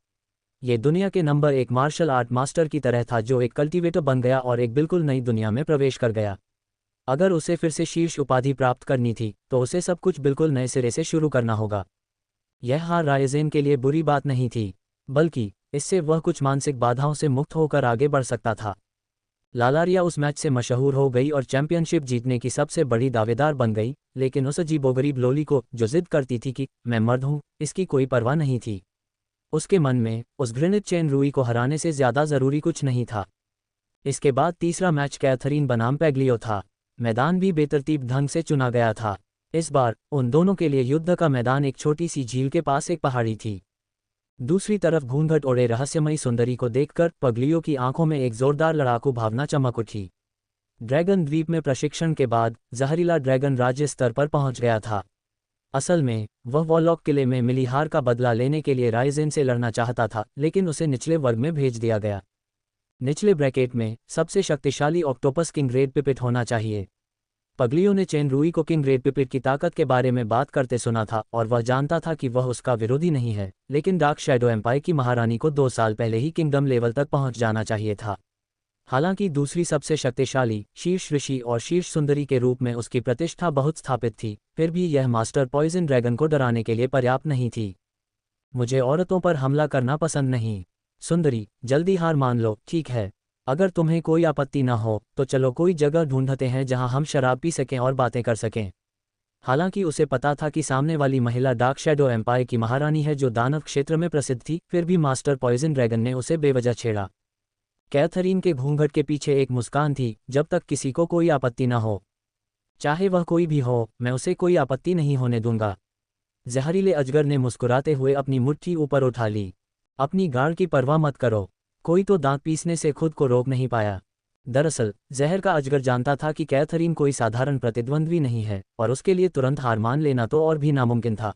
ये दुनिया के नंबर 1 मार्शल आर्ट मास्टर की तरह था जो एक कल्टीवेटर बन गया और एक बिल्कुल नई दुनिया में प्रवेश कर गया। अगर उसे फिर से शीर्ष उपाधि प्राप्त करनी थी तो उसे सब कुछ बिल्कुल नए सिरे से शुरू करना होगा। यह हार रायजेन के लिए बुरी बात नहीं थी, बल्कि इससे वह कुछ मानसिक बाधाओं से मुक्त होकर आगे बढ़ सकता था। लालारिया उस मैच से मशहूर हो गई और चैंपियनशिप जीतने की सबसे बड़ी दावेदार बन गई, लेकिन उस अजीबोगरीब लोली को जो जिद करती थी कि मैं मर्द हूँ, इसकी कोई परवाह नहीं थी। उसके मन में उस घृणित चेनरुई को हराने से ज़्यादा ज़रूरी कुछ नहीं था। इसके बाद तीसरा मैच कैथरीन बनाम पेग्लियो था। मैदान भी बेतरतीब ढंग से चुना गया था। इस बार उन दोनों के लिए युद्ध का मैदान एक छोटी सी झील के पास एक पहाड़ी थी। दूसरी तरफ घूंघट ओढ़े रहस्यमयी सुंदरी को देखकर पगलियों की आंखों में एक जोरदार लड़ाकू भावना चमक उठी। ड्रैगन द्वीप में प्रशिक्षण के बाद जहरीला ड्रैगन राज्य स्तर पर पहुंच गया था। असल में वह वॉलॉक किले में मिली हार का बदला लेने के लिए रायजेन से लड़ना चाहता था, लेकिन उसे निचले वर्ग में भेज दिया गया। निचले ब्रैकेट में सबसे शक्तिशाली ऑक्टोपस किंग रेड पिपिट होना चाहिए। पगलियो ने चेनरुई को किंग रेड पिपिट की ताकत के बारे में बात करते सुना था और वह जानता था कि वह उसका विरोधी नहीं है, लेकिन डार्क शैडो एम्पायर की महारानी को 2 साल पहले ही किंगडम लेवल तक पहुंच जाना चाहिए था। हालांकि दूसरी सबसे शक्तिशाली शीर्ष ऋषि और शीर्ष सुंदरी के रूप में उसकी प्रतिष्ठा बहुत स्थापित थी, फिर भी यह मास्टर पॉइजन ड्रैगन को डराने के लिए पर्याप्त नहीं थी। मुझे औरतों पर हमला करना पसंद नहीं। सुंदरी, जल्दी हार मान लो, ठीक है? अगर तुम्हें कोई आपत्ति न हो तो चलो कोई जगह ढूंढते हैं जहां हम शराब पी सकें और बातें कर सकें। हालांकि उसे पता था कि सामने वाली महिला डार्क शैडो एम्पायर की महारानी है जो दानव क्षेत्र में प्रसिद्ध थी, फिर भी मास्टर पॉइजन ड्रैगन ने उसे बेवजह छेड़ा। कैथरीन के घूंघट के पीछे एक मुस्कान थी, जब तक किसी को कोई आपत्ति न हो। चाहे वह कोई भी हो, मैं उसे कोई आपत्ति नहीं होने दूंगा। जहरीले अजगर ने मुस्कुराते हुए अपनी मुट्ठी ऊपर उठा ली। अपनी गाड़ की परवाह मत करो। कोई तो दांत पीसने से खुद को रोक नहीं पाया। दरअसल जहर का अजगर जानता था कि कैथरीन कोई साधारण प्रतिद्वंद्वी नहीं है और उसके लिए तुरंत हार मान लेना तो और भी नामुमकिन था।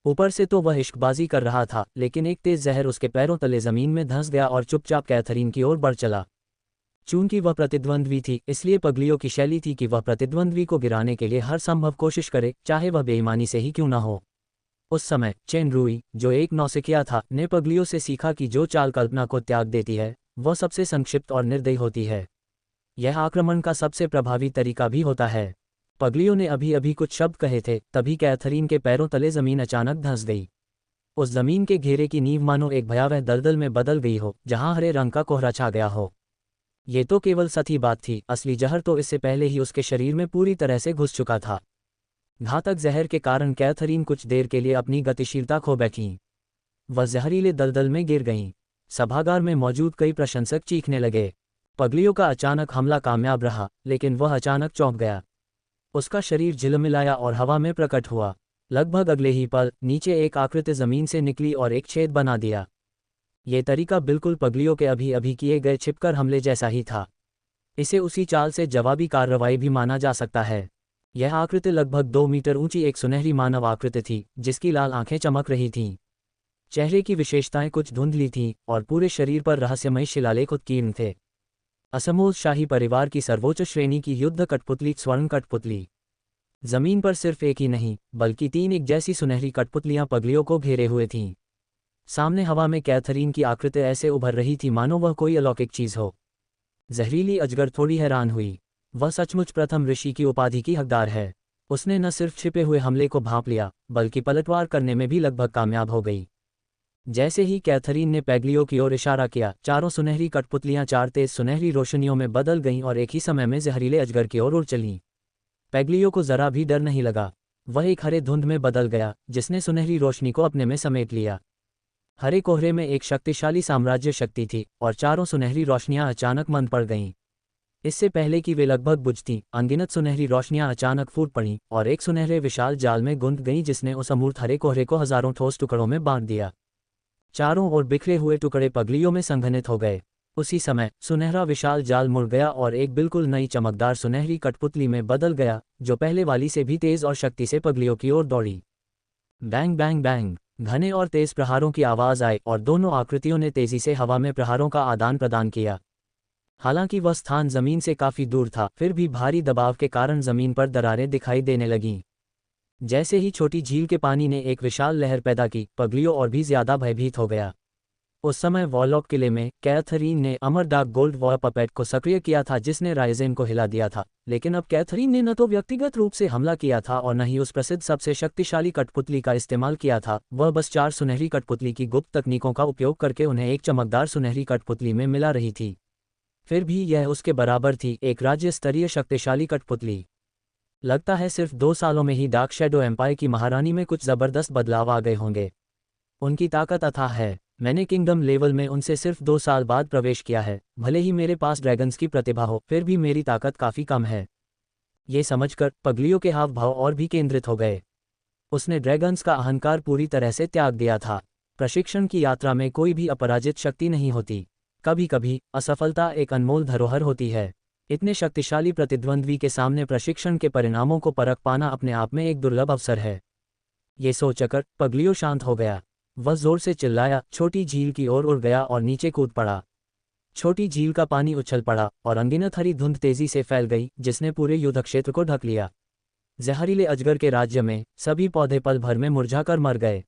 ऊपर से तो वह इश्कबाजी कर रहा था, लेकिन एक तेज जहर उसके पैरों तले जमीन में धंस गया और चुपचाप कैथरीन की ओर बढ़ चला। चूंकि वह प्रतिद्वंद्वी थी, इसलिए पगलियों की शैली थी कि वह प्रतिद्वंद्वी को गिराने के लिए हर संभव कोशिश करे, चाहे वह बेईमानी से ही क्यों न हो। उस समय चेनरुई, जो एक नौसिखिया था, ने पगलियों से सीखा कि जो चाल कल्पना को त्याग देती है वह सबसे संक्षिप्त और निर्दयी होती है। यह आक्रमण का सबसे प्रभावी तरीका भी होता है। पगलियों ने अभी अभी कुछ शब्द कहे थे, तभी कैथरीन के पैरों तले जमीन अचानक धंस गई। उस जमीन के घेरे की नींव मानो एक भयावह दलदल में बदल गई हो, जहां हरे रंग का कोहरा छा गया हो। ये तो केवल सती बात थी, असली जहर तो इससे पहले ही उसके शरीर में पूरी तरह से घुस चुका था। घातक जहर के कारण कैथरीन कुछ देर के लिए अपनी गतिशीलता खो बैठीं। वह जहरीले दलदल में गिर गईं। सभागार में मौजूद कई प्रशंसक चीखने लगे। पगलियों का अचानक हमला कामयाब रहा, लेकिन वह अचानक चौंक गया। उसका शरीर झिलमिलाया और हवा में प्रकट हुआ। लगभग अगले ही पल नीचे एक आकृति जमीन से निकली और एक छेद बना दिया। ये तरीका बिल्कुल पगलियों के अभी अभी किए गए छिपकर हमले जैसा ही था। इसे उसी चाल से जवाबी कार्रवाई भी माना जा सकता है। यह आकृति लगभग 2 मीटर ऊंची एक सुनहरी मानव आकृति थी, जिसकी लाल आंखें चमक रही थीं। चेहरे की विशेषताएं कुछ धुंधली थीं और पूरे शरीर पर रहस्यमय शिलालेख उत्कीर्ण थे। असमोल शाही परिवार की सर्वोच्च श्रेणी की युद्ध कठपुतली, स्वर्ण कठपुतली। जमीन पर सिर्फ एक ही नहीं, बल्कि 3 एक जैसी सुनहरी कठपुतलियां पगलियों को घेरे हुए थीं। सामने हवा में कैथरीन की आकृति ऐसे उभर रही थी मानो वह कोई अलौकिक चीज हो। जहरीली अजगर थोड़ी हैरान हुई। वह सचमुच प्रथम ऋषि की उपाधि की हकदार है। उसने न सिर्फ छिपे हुए हमले को भांप लिया, बल्कि पलटवार करने में भी लगभग कामयाब हो गई। जैसे ही कैथरीन ने पेग्लियो की ओर इशारा किया, चारों सुनहरी कठपुतलियां 4 तेज सुनहरी रोशनियों में बदल गईं और एक ही समय में जहरीले अजगर की ओर उड़ चलीं। पेग्लियो को जरा भी डर नहीं लगा। वह एक हरे धुंध में बदल गया, जिसने सुनहरी रोशनी को अपने में समेट लिया। हरे कोहरे में एक शक्तिशाली साम्राज्य शक्ति थी और चारों सुनहरी रोशनियां अचानक मंद पड़ गईं। इससे पहले कि वे लगभग बुझतीं, अनगिनत सुनहरी रोशनियां अचानक फूट पड़ीं और एक सुनहरे विशाल जाल में गुंथ गईं, जिसने उस अमूर्त हरे कोहरे को हजारों ठोस टुकड़ों में बांट दिया। चारों ओर बिखरे हुए टुकड़े पगलियों में संघनित हो गए। उसी समय सुनहरा विशाल जाल मुड़ गया और एक बिल्कुल नई चमकदार सुनहरी कठपुतली में बदल गया, जो पहले वाली से भी तेज और शक्ति से पगलियों की ओर दौड़ी। बैंग बैंग बैंग, घने और तेज प्रहारों की आवाज आई और दोनों आकृतियों ने तेजी से हवा में प्रहारों का आदान प्रदान किया। हालांकि वह स्थान जमीन से काफी दूर था, फिर भी भारी दबाव के कारण जमीन पर दरारें दिखाई देने लगीं। जैसे ही छोटी झील के पानी ने एक विशाल लहर पैदा की, पगलियों और भी ज्यादा भयभीत हो गया। उस समय वॉलॉक किले में कैथरीन ने अमर डार्क गोल्ड वॉर पपेट को सक्रिय किया था, जिसने राइजेन को हिला दिया था। लेकिन अब कैथरीन ने न तो व्यक्तिगत रूप से हमला किया था और न ही उस प्रसिद्ध सबसे शक्तिशाली कठपुतली का इस्तेमाल किया था। वह बस 4 सुनहरी कठपुतली की गुप्त तकनीकों का उपयोग करके उन्हें एक चमकदार सुनहरी कठपुतली में मिला रही थी। फिर भी यह उसके बराबर थी, एक राज्य स्तरीय शक्तिशाली कठपुतली। लगता है सिर्फ 2 सालों में ही डार्क शैडो एम्पायर की महारानी में कुछ जबरदस्त बदलाव आ गए होंगे। उनकी ताकत अथाह है। मैंने किंगडम लेवल में उनसे सिर्फ 2 साल बाद प्रवेश किया है। भले ही मेरे पास ड्रैगन्स की प्रतिभा हो, फिर भी मेरी ताकत काफ़ी कम है। ये समझकर पगलियों के हाव भाव और भी केंद्रित हो गए। उसने ड्रैगन्स का अहंकार पूरी तरह से त्याग दिया था। प्रशिक्षण की यात्रा में कोई भी अपराजित शक्ति नहीं होती। कभी कभी असफलता एक अनमोल धरोहर होती है। इतने शक्तिशाली प्रतिद्वंद्वी के सामने प्रशिक्षण के परिणामों को परख पाना अपने आप में एक दुर्लभ अवसर है। ये सोचकर पगलियो शांत हो गया। वह जोर से चिल्लाया, छोटी झील की ओर उड़ गया और नीचे कूद पड़ा। छोटी झील का पानी उछल पड़ा और अनगिनत हरी धुंध तेजी से फैल गई, जिसने पूरे युद्ध क्षेत्र को ढक लिया। जहरीले अजगर के राज्य में सभी पौधे पल भर में मुरझाकर मर गए।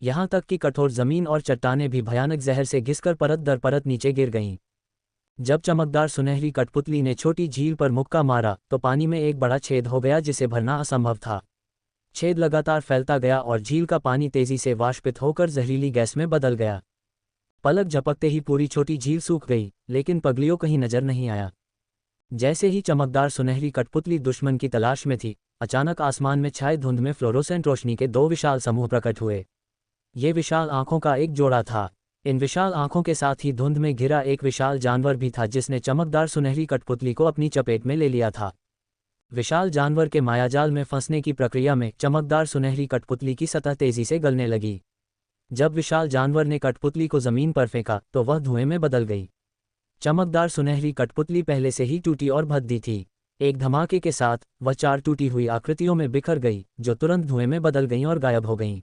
यहाँ तक कि कठोर जमीन और चट्टानें भी भयानक जहर से घिसकर परत दर परत नीचे गिर गईं। जब चमकदार सुनहरी कठपुतली ने छोटी झील पर मुक्का मारा तो पानी में एक बड़ा छेद हो गया, जिसे भरना असंभव था। छेद लगातार फैलता गया और झील का पानी तेजी से वाष्पित होकर जहरीली गैस में बदल गया। पलक झपकते ही पूरी छोटी झील सूख गई, लेकिन पगलियों कहीं नजर नहीं आया। जैसे ही चमकदार सुनहरी कठपुतली दुश्मन की तलाश में थी, अचानक आसमान में छाए धुंध में फ्लोरोसेंट रोशनी के 2 विशाल समूह प्रकट हुए। ये विशाल आंखों का एक जोड़ा था। इन विशाल आंखों के साथ ही धुंध में घिरा एक विशाल जानवर भी था, जिसने चमकदार सुनहरी कठपुतली को अपनी चपेट में ले लिया था। विशाल जानवर के मायाजाल में फंसने की प्रक्रिया में चमकदार सुनहरी कठपुतली की सतह तेजी से गलने लगी। जब विशाल जानवर ने कठपुतली को जमीन पर फेंका तो वह धुएं में बदल गई। चमकदार सुनहरी कठपुतली पहले से ही टूटी और भद्दी थी। एक धमाके के साथ वह 4 टूटी हुई आकृतियों में बिखर गई, जो तुरंत धुएं में बदल गईं और गायब हो गईं।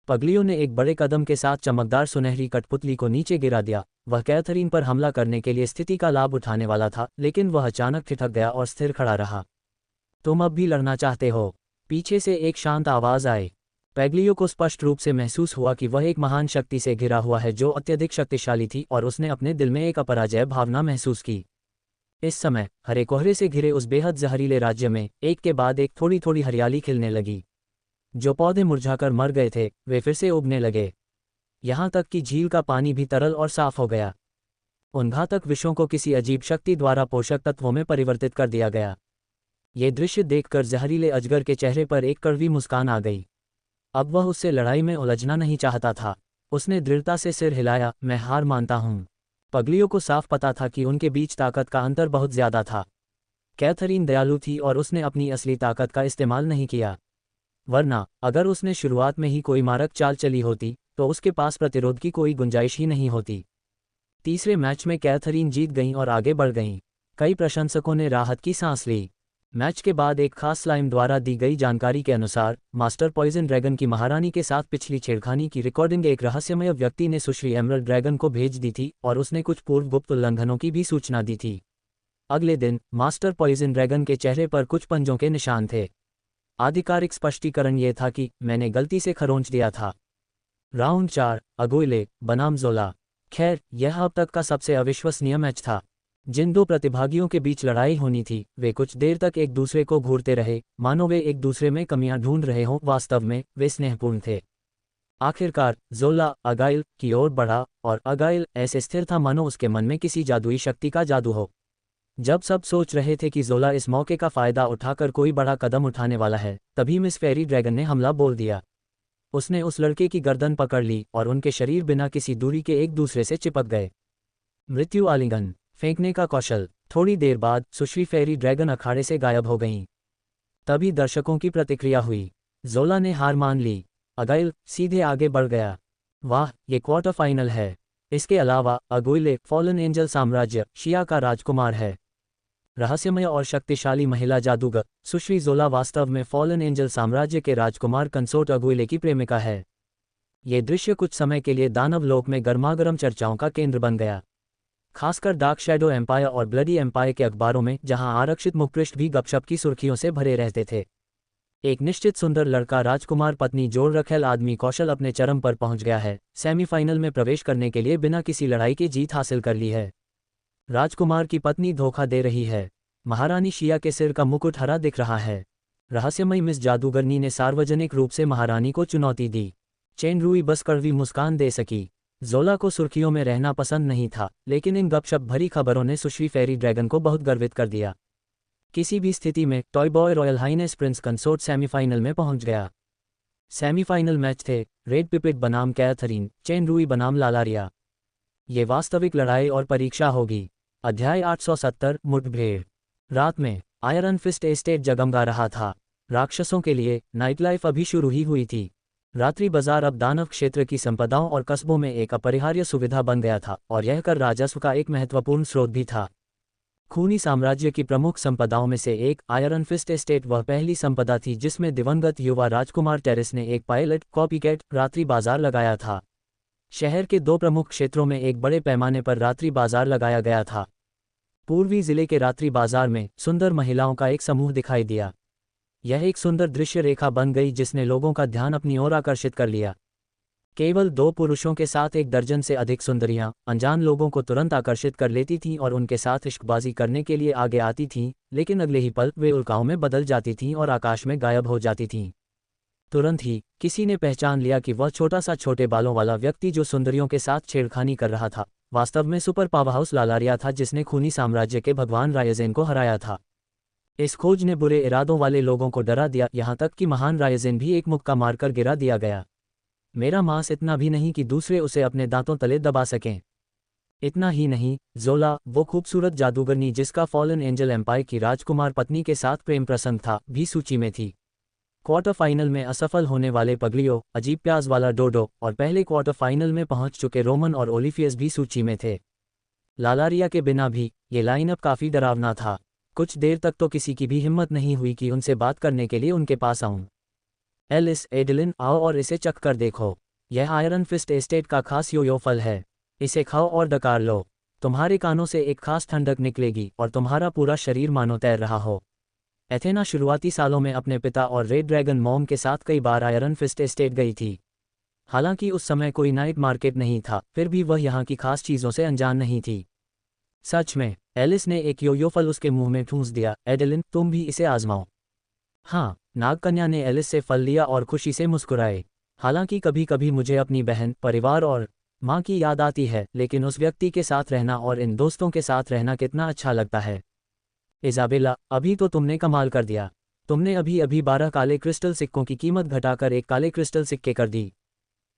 पगलियों ने एक बड़े कदम के साथ चमकदार सुनहरी कठपुतली को नीचे गिरा दिया। वह कैथरीन पर हमला करने के लिए स्थिति का लाभ उठाने वाला था, लेकिन वह अचानक ठिठक गया और स्थिर खड़ा रहा। तुम अब भी लड़ना चाहते हो? पीछे से एक शांत आवाज आई। पैगलियो को स्पष्ट रूप से महसूस हुआ कि वह एक महान शक्ति से घिरा हुआ है, जो अत्यधिक शक्तिशाली थी, और उसने अपने दिल में एक अपराजय भावना महसूस की। इस समय हरे कोहरे से घिरे उस बेहद जहरीले राज्य में एक के बाद एक थोड़ी थोड़ी हरियाली खिलने लगी। जो पौधे मुरझाकर मर गए थे वे फिर से उगने लगे। यहाँ तक कि झील का पानी भी तरल और साफ हो गया। उन घातक विषों को किसी अजीब शक्ति द्वारा पोषक तत्वों में परिवर्तित कर दिया गया। ये दृश्य देखकर जहरीले अजगर के चेहरे पर एक कड़वी मुस्कान आ गई। अब वह उससे लड़ाई में उलझना नहीं चाहता था। उसने दृढ़ता से सिर हिलाया, मैं हार मानता हूँ। पगलियों को साफ पता था कि उनके बीच ताकत का अंतर बहुत ज्यादा था। कैथरीन दयालु थी और उसने अपनी असली ताकत का इस्तेमाल नहीं किया। वरना अगर उसने शुरुआत में ही कोई मारक चाल चली होती तो उसके पास प्रतिरोध की कोई गुंजाइश ही नहीं होती। तीसरे मैच में कैथरीन जीत गईं और आगे बढ़ गईं। कई प्रशंसकों ने राहत की सांस ली। मैच के बाद एक खास स्लाइम द्वारा दी गई जानकारी के अनुसार मास्टर पॉइजन ड्रैगन की महारानी के साथ पिछली छेड़खानी की रिकॉर्डिंग एक रहस्यमय व्यक्ति ने सुश्री एमरल्ड ड्रैगन को भेज दी थी और उसने कुछ पूर्व गुप्त उल्लंघनों की भी सूचना दी थी। अगले दिन मास्टर पॉइजन ड्रैगन के चेहरे पर कुछ पंजों के निशान थे। आधिकारिक स्पष्टीकरण यह था कि मैंने गलती से खरोंच दिया था। राउंड 4 अगुइले बनाम जोला। खैर, यह अब तक का सबसे अविश्वसनीय मैच था। जिन 2 प्रतिभागियों के बीच लड़ाई होनी थी वे कुछ देर तक एक दूसरे को घूरते रहे, मानो वे एक दूसरे में कमियां ढूंढ रहे हों। वास्तव में वे स्नेहपूर्ण थे। आखिरकार जोला अगाइल की ओर बढ़ा और अगाइल ऐसे स्थिर था मानो उसके मन में किसी जादुई शक्ति का जादू हो। जब सब सोच रहे थे कि जोला इस मौके का फायदा उठाकर कोई बड़ा कदम उठाने वाला है, तभी मिस फेरी ड्रैगन ने हमला बोल दिया। उसने उस लड़के की गर्दन पकड़ ली और उनके शरीर बिना किसी दूरी के एक दूसरे से चिपक गए। मृत्यु आलिंगन फेंकने का कौशल। थोड़ी देर बाद सुश्री फेरी ड्रैगन अखाड़े से गायब हो गईं। तभी दर्शकों की प्रतिक्रिया हुई। जोला ने हार मान ली। अगाइल सीधे आगे बढ़ गया। वाह, ये क्वार्टर फाइनल है। इसके अलावा अगुइले फॉलन एंजल साम्राज्य शिया का राजकुमार है। रहस्यमय और शक्तिशाली महिला जादूगर सुश्री जोला वास्तव में फॉलन एंजल साम्राज्य के राजकुमार कंसोर्ट अगुइले की प्रेमिका है। ये दृश्य कुछ समय के लिए दानव लोक में गर्मागर्म चर्चाओं का केंद्र बन गया, खासकर डार्क शैडो एम्पायर और ब्लडी एम्पायर के अखबारों में, जहां आरक्षित मुखपृष्ठ भी गपशप की सुर्खियों से भरे रहते थे। एक निश्चित सुंदर लड़का राजकुमार पत्नी जोड़ रखेल आदमी कौशल अपने चरम पर पहुंच गया है, सेमीफाइनल में प्रवेश करने के लिए बिना किसी लड़ाई के जीत हासिल कर ली है। राजकुमार की पत्नी धोखा दे रही है। महारानी शिया के सिर का मुकुट हरा दिख रहा है। रहस्यमयी मिस जादूगरनी ने सार्वजनिक रूप से महारानी को चुनौती दी। चेन रुई बस कड़वी मुस्कान दे सकी। जोला को सुर्खियों में रहना पसंद नहीं था, लेकिन इन गपशप भरी खबरों ने सुश्री फेरी ड्रैगन को बहुत गर्वित कर दिया। किसी भी स्थिति में toy boy royal highness prince consort semifinal में पहुंच गया। सेमीफाइनल मैच थे रेड पिपिट बनाम कैथरीन, चेन रुई बनाम लालारिया। ये वास्तविक लड़ाई और परीक्षा होगी। अध्याय 870 मुठभेड़। रात में आयरन फिस्ट एस्टेट जगमगा रहा था। राक्षसों के लिए नाइटलाइफ अभी शुरू ही हुई थी। रात्रि बाजार अब दानव क्षेत्र की संपदाओं और कस्बों में एक अपरिहार्य सुविधा बन गया था, और यह कर राजस्व का एक महत्वपूर्ण स्रोत भी था। खूनी साम्राज्य की प्रमुख संपदाओं में से एक आयरन फिस्ट एस्टेट वह पहली संपदा थी जिसमें दिवंगत युवा राजकुमार टेरिस ने एक पायलट कॉपीकैट रात्रि बाजार लगाया था। शहर के दो प्रमुख क्षेत्रों में एक बड़े पैमाने पर रात्रि बाजार लगाया गया था। पूर्वी जिले के रात्रि बाजार में सुंदर महिलाओं का एक समूह दिखाई दिया। यह एक सुंदर दृश्य रेखा बन गई जिसने लोगों का ध्यान अपनी ओर आकर्षित कर लिया। केवल दो पुरुषों के साथ एक दर्जन से अधिक सुंदरियां अनजान लोगों को तुरंत आकर्षित कर लेती थीं और उनके साथ इश्कबाजी करने के लिए आगे आती थीं, लेकिन अगले ही पल वे उल्काओं में बदल जाती थीं और आकाश में गायब हो जाती थीं। तुरंत ही किसी ने पहचान लिया कि वह छोटा सा छोटे बालों वाला व्यक्ति जो सुंदरियों के साथ छेड़खानी कर रहा था, वास्तव में सुपर पावरहाउस लालारिया था जिसने खूनी साम्राज्य के भगवान रायजेन को हराया था। इस खोज ने बुरे इरादों वाले लोगों को डरा दिया, यहाँ तक कि महान रायजेन भी एक मुक्का मारकर गिरा दिया गया। मेरा मांस इतना भी नहीं कि दूसरे उसे अपने दांतों तले दबा सकें। इतना ही नहीं, जोला वो खूबसूरत जादूगरनी जिसका फॉलन एंजल एम्पायर की राजकुमार पत्नी के साथ प्रेम प्रसंग था, भी सूची में थी। क्वार्टर फाइनल में असफल होने वाले पगलियो, अजीब प्याज वाला डोडो और पहले क्वार्टर फाइनल में पहुंच चुके रोमन और ओलिफियस भी सूची में थे। लालारिया के बिना भी ये लाइनअप काफी डरावना था। कुछ देर तक तो किसी की भी हिम्मत नहीं हुई कि उनसे बात करने के लिए उनके पास आऊं। एलिस, एडलिन, आओ और इसे चख कर देखो। यह आयरन फिस्ट एस्टेट का खास योयो फल है। इसे खाओ और डकार लो। तुम्हारे कानों से एक खास ठंडक निकलेगी और तुम्हारा पूरा शरीर मानो तैर रहा हो। एथेना शुरुआती सालों में अपने पिता और रेड ड्रैगन मॉम के साथ कई बार आयरन फिस्ट एस्टेट गई थी। हालांकि उस समय कोई नाइट मार्केट नहीं था, फिर भी वह यहाँ की खास चीज़ों से अनजान नहीं थी। सच में, एलिस ने एक योयो फल उसके मुंह में ठूंस दिया। एडलिन, तुम भी इसे आजमाओ। हाँ, नागकन्या ने एलिस से फल लिया और खुशी से मुस्कुराए। हालांकि कभी कभी मुझे अपनी बहन, परिवार और माँ की याद आती है, लेकिन उस व्यक्ति के साथ रहना और इन दोस्तों के साथ रहना कितना अच्छा लगता है। इज़ाबेला, अभी तो तुमने कमाल कर दिया। तुमने अभी अभी 12 काले क्रिस्टल सिक्कों की कीमत घटाकर एक काले क्रिस्टल सिक्के कर दी।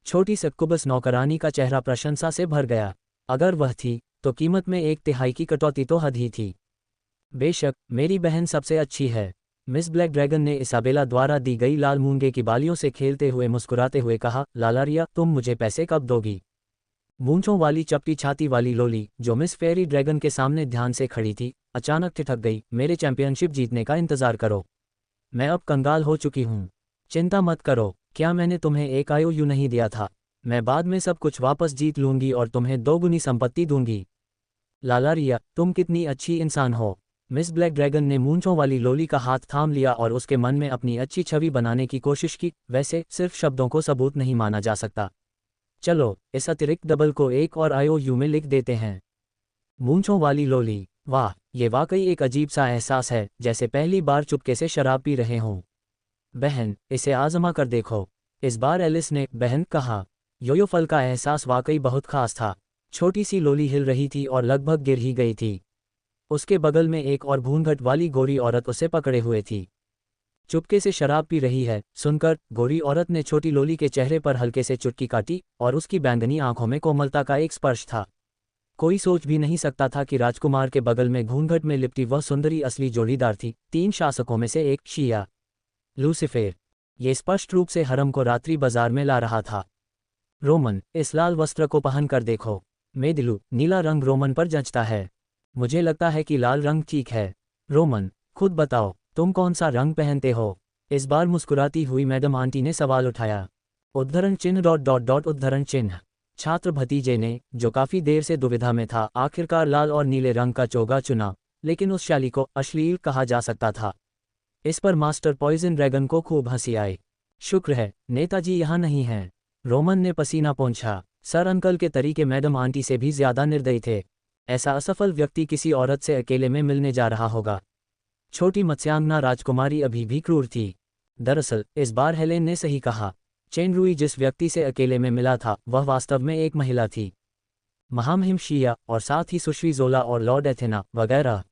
छोटी सक्कुबस नौकरानी का चेहरा प्रशंसा से भर गया। अगर वह थी तो कीमत में 1/3 की कटौती तो हद ही थी। बेशक, मेरी बहन सबसे अच्छी है, मिस ब्लैक ड्रैगन ने इसाबेला द्वारा दी गई लाल मूंगे की बालियों से खेलते हुए मुस्कुराते हुए कहा। लालारिया, तुम मुझे पैसे कब दोगी? मूंछों वाली चपटी छाती वाली लोली, जो मिस फेरी ड्रैगन के सामने ध्यान से खड़ी थी, अचानक ठिठक गई। मेरे चैंपियनशिप जीतने का इंतजार करो। मैं अब कंगाल हो चुकी हूँ। चिंता मत करो। क्या मैंने तुम्हें एक IOU नहीं दिया था? मैं बाद में सब कुछ वापस जीत लूंगी और तुम्हें 2 गुनी संपत्ति दूंगी। लालारिया, तुम कितनी अच्छी इंसान हो। मिस ब्लैक ड्रैगन ने मूंछों वाली लोली का हाथ थाम लिया और उसके मन में अपनी अच्छी छवि बनाने की कोशिश की। वैसे सिर्फ शब्दों को सबूत नहीं माना जा सकता। चलो, इस अतिरिक्त डबल को एक और IOU में लिख देते हैं। मूंछों वाली लोली, वाह, ये वाकई एक अजीब सा एहसास है, जैसे पहली बार चुपके से शराब पी रहे हों। बहन, इसे आजमा कर देखो। इस बार एलिस ने बहन कहा। योयो फल का एहसास वाकई बहुत खास था। छोटी सी लोली हिल रही थी और लगभग गिर ही गई थी। उसके बगल में एक और भूनघट वाली गोरी औरत उसे पकड़े हुए थी। चुपके से शराब पी रही है, सुनकर गोरी औरत ने छोटी लोली के चेहरे पर हल्के से चुटकी काटी और उसकी बैंगनी आंखों में कोमलता का एक स्पर्श था। कोई सोच भी नहीं सकता था कि राजकुमार के बगल में घूंघट में लिपटी वह सुंदरी असली जोड़ीदार थी। 3 शासकों में से एक, शिया लूसीफेर, ये स्पष्ट रूप से हरम को रात्रि बाजार में ला रहा था। रोमन, इस लाल वस्त्र को पहन कर देखो। मेदिलू, नीला रंग रोमन पर जचता है। मुझे लगता है कि लाल रंग ठीक है। रोमन, खुद बताओ, तुम कौन सा रंग पहनते हो? इस बार मुस्कुराती हुई मैडम आंटी ने सवाल उठाया। उद्धरण चिन्ह डॉट डॉट डॉट उद्धरण चिन्ह। छात्र भतीजे ने, जो काफी देर से दुविधा में था, आखिरकार लाल और नीले रंग का चोगा चुना, लेकिन उस शैली को अश्लील कहा जा सकता था। इस पर मास्टर पॉइजन ड्रैगन को खूब हंसी आई। शुक्र है नेताजी यहाँ नहीं हैं। रोमन ने पसीना पोंछा। सर अंकल के तरीके मैडम आंटी से भी ज्यादा निर्दयी थे। ऐसा असफल व्यक्ति किसी औरत से अकेले में मिलने जा रहा होगा। छोटी मत्स्यांगना राजकुमारी अभी भी क्रूर थी। दरअसल इस बार हेलेन ने सही कहा। चेन रुई जिस व्यक्ति से अकेले में मिला था वह वास्तव में एक महिला थी। महामहिम शिया और साथ ही सुश्री जोला और लॉर्ड एथेना वगैरह।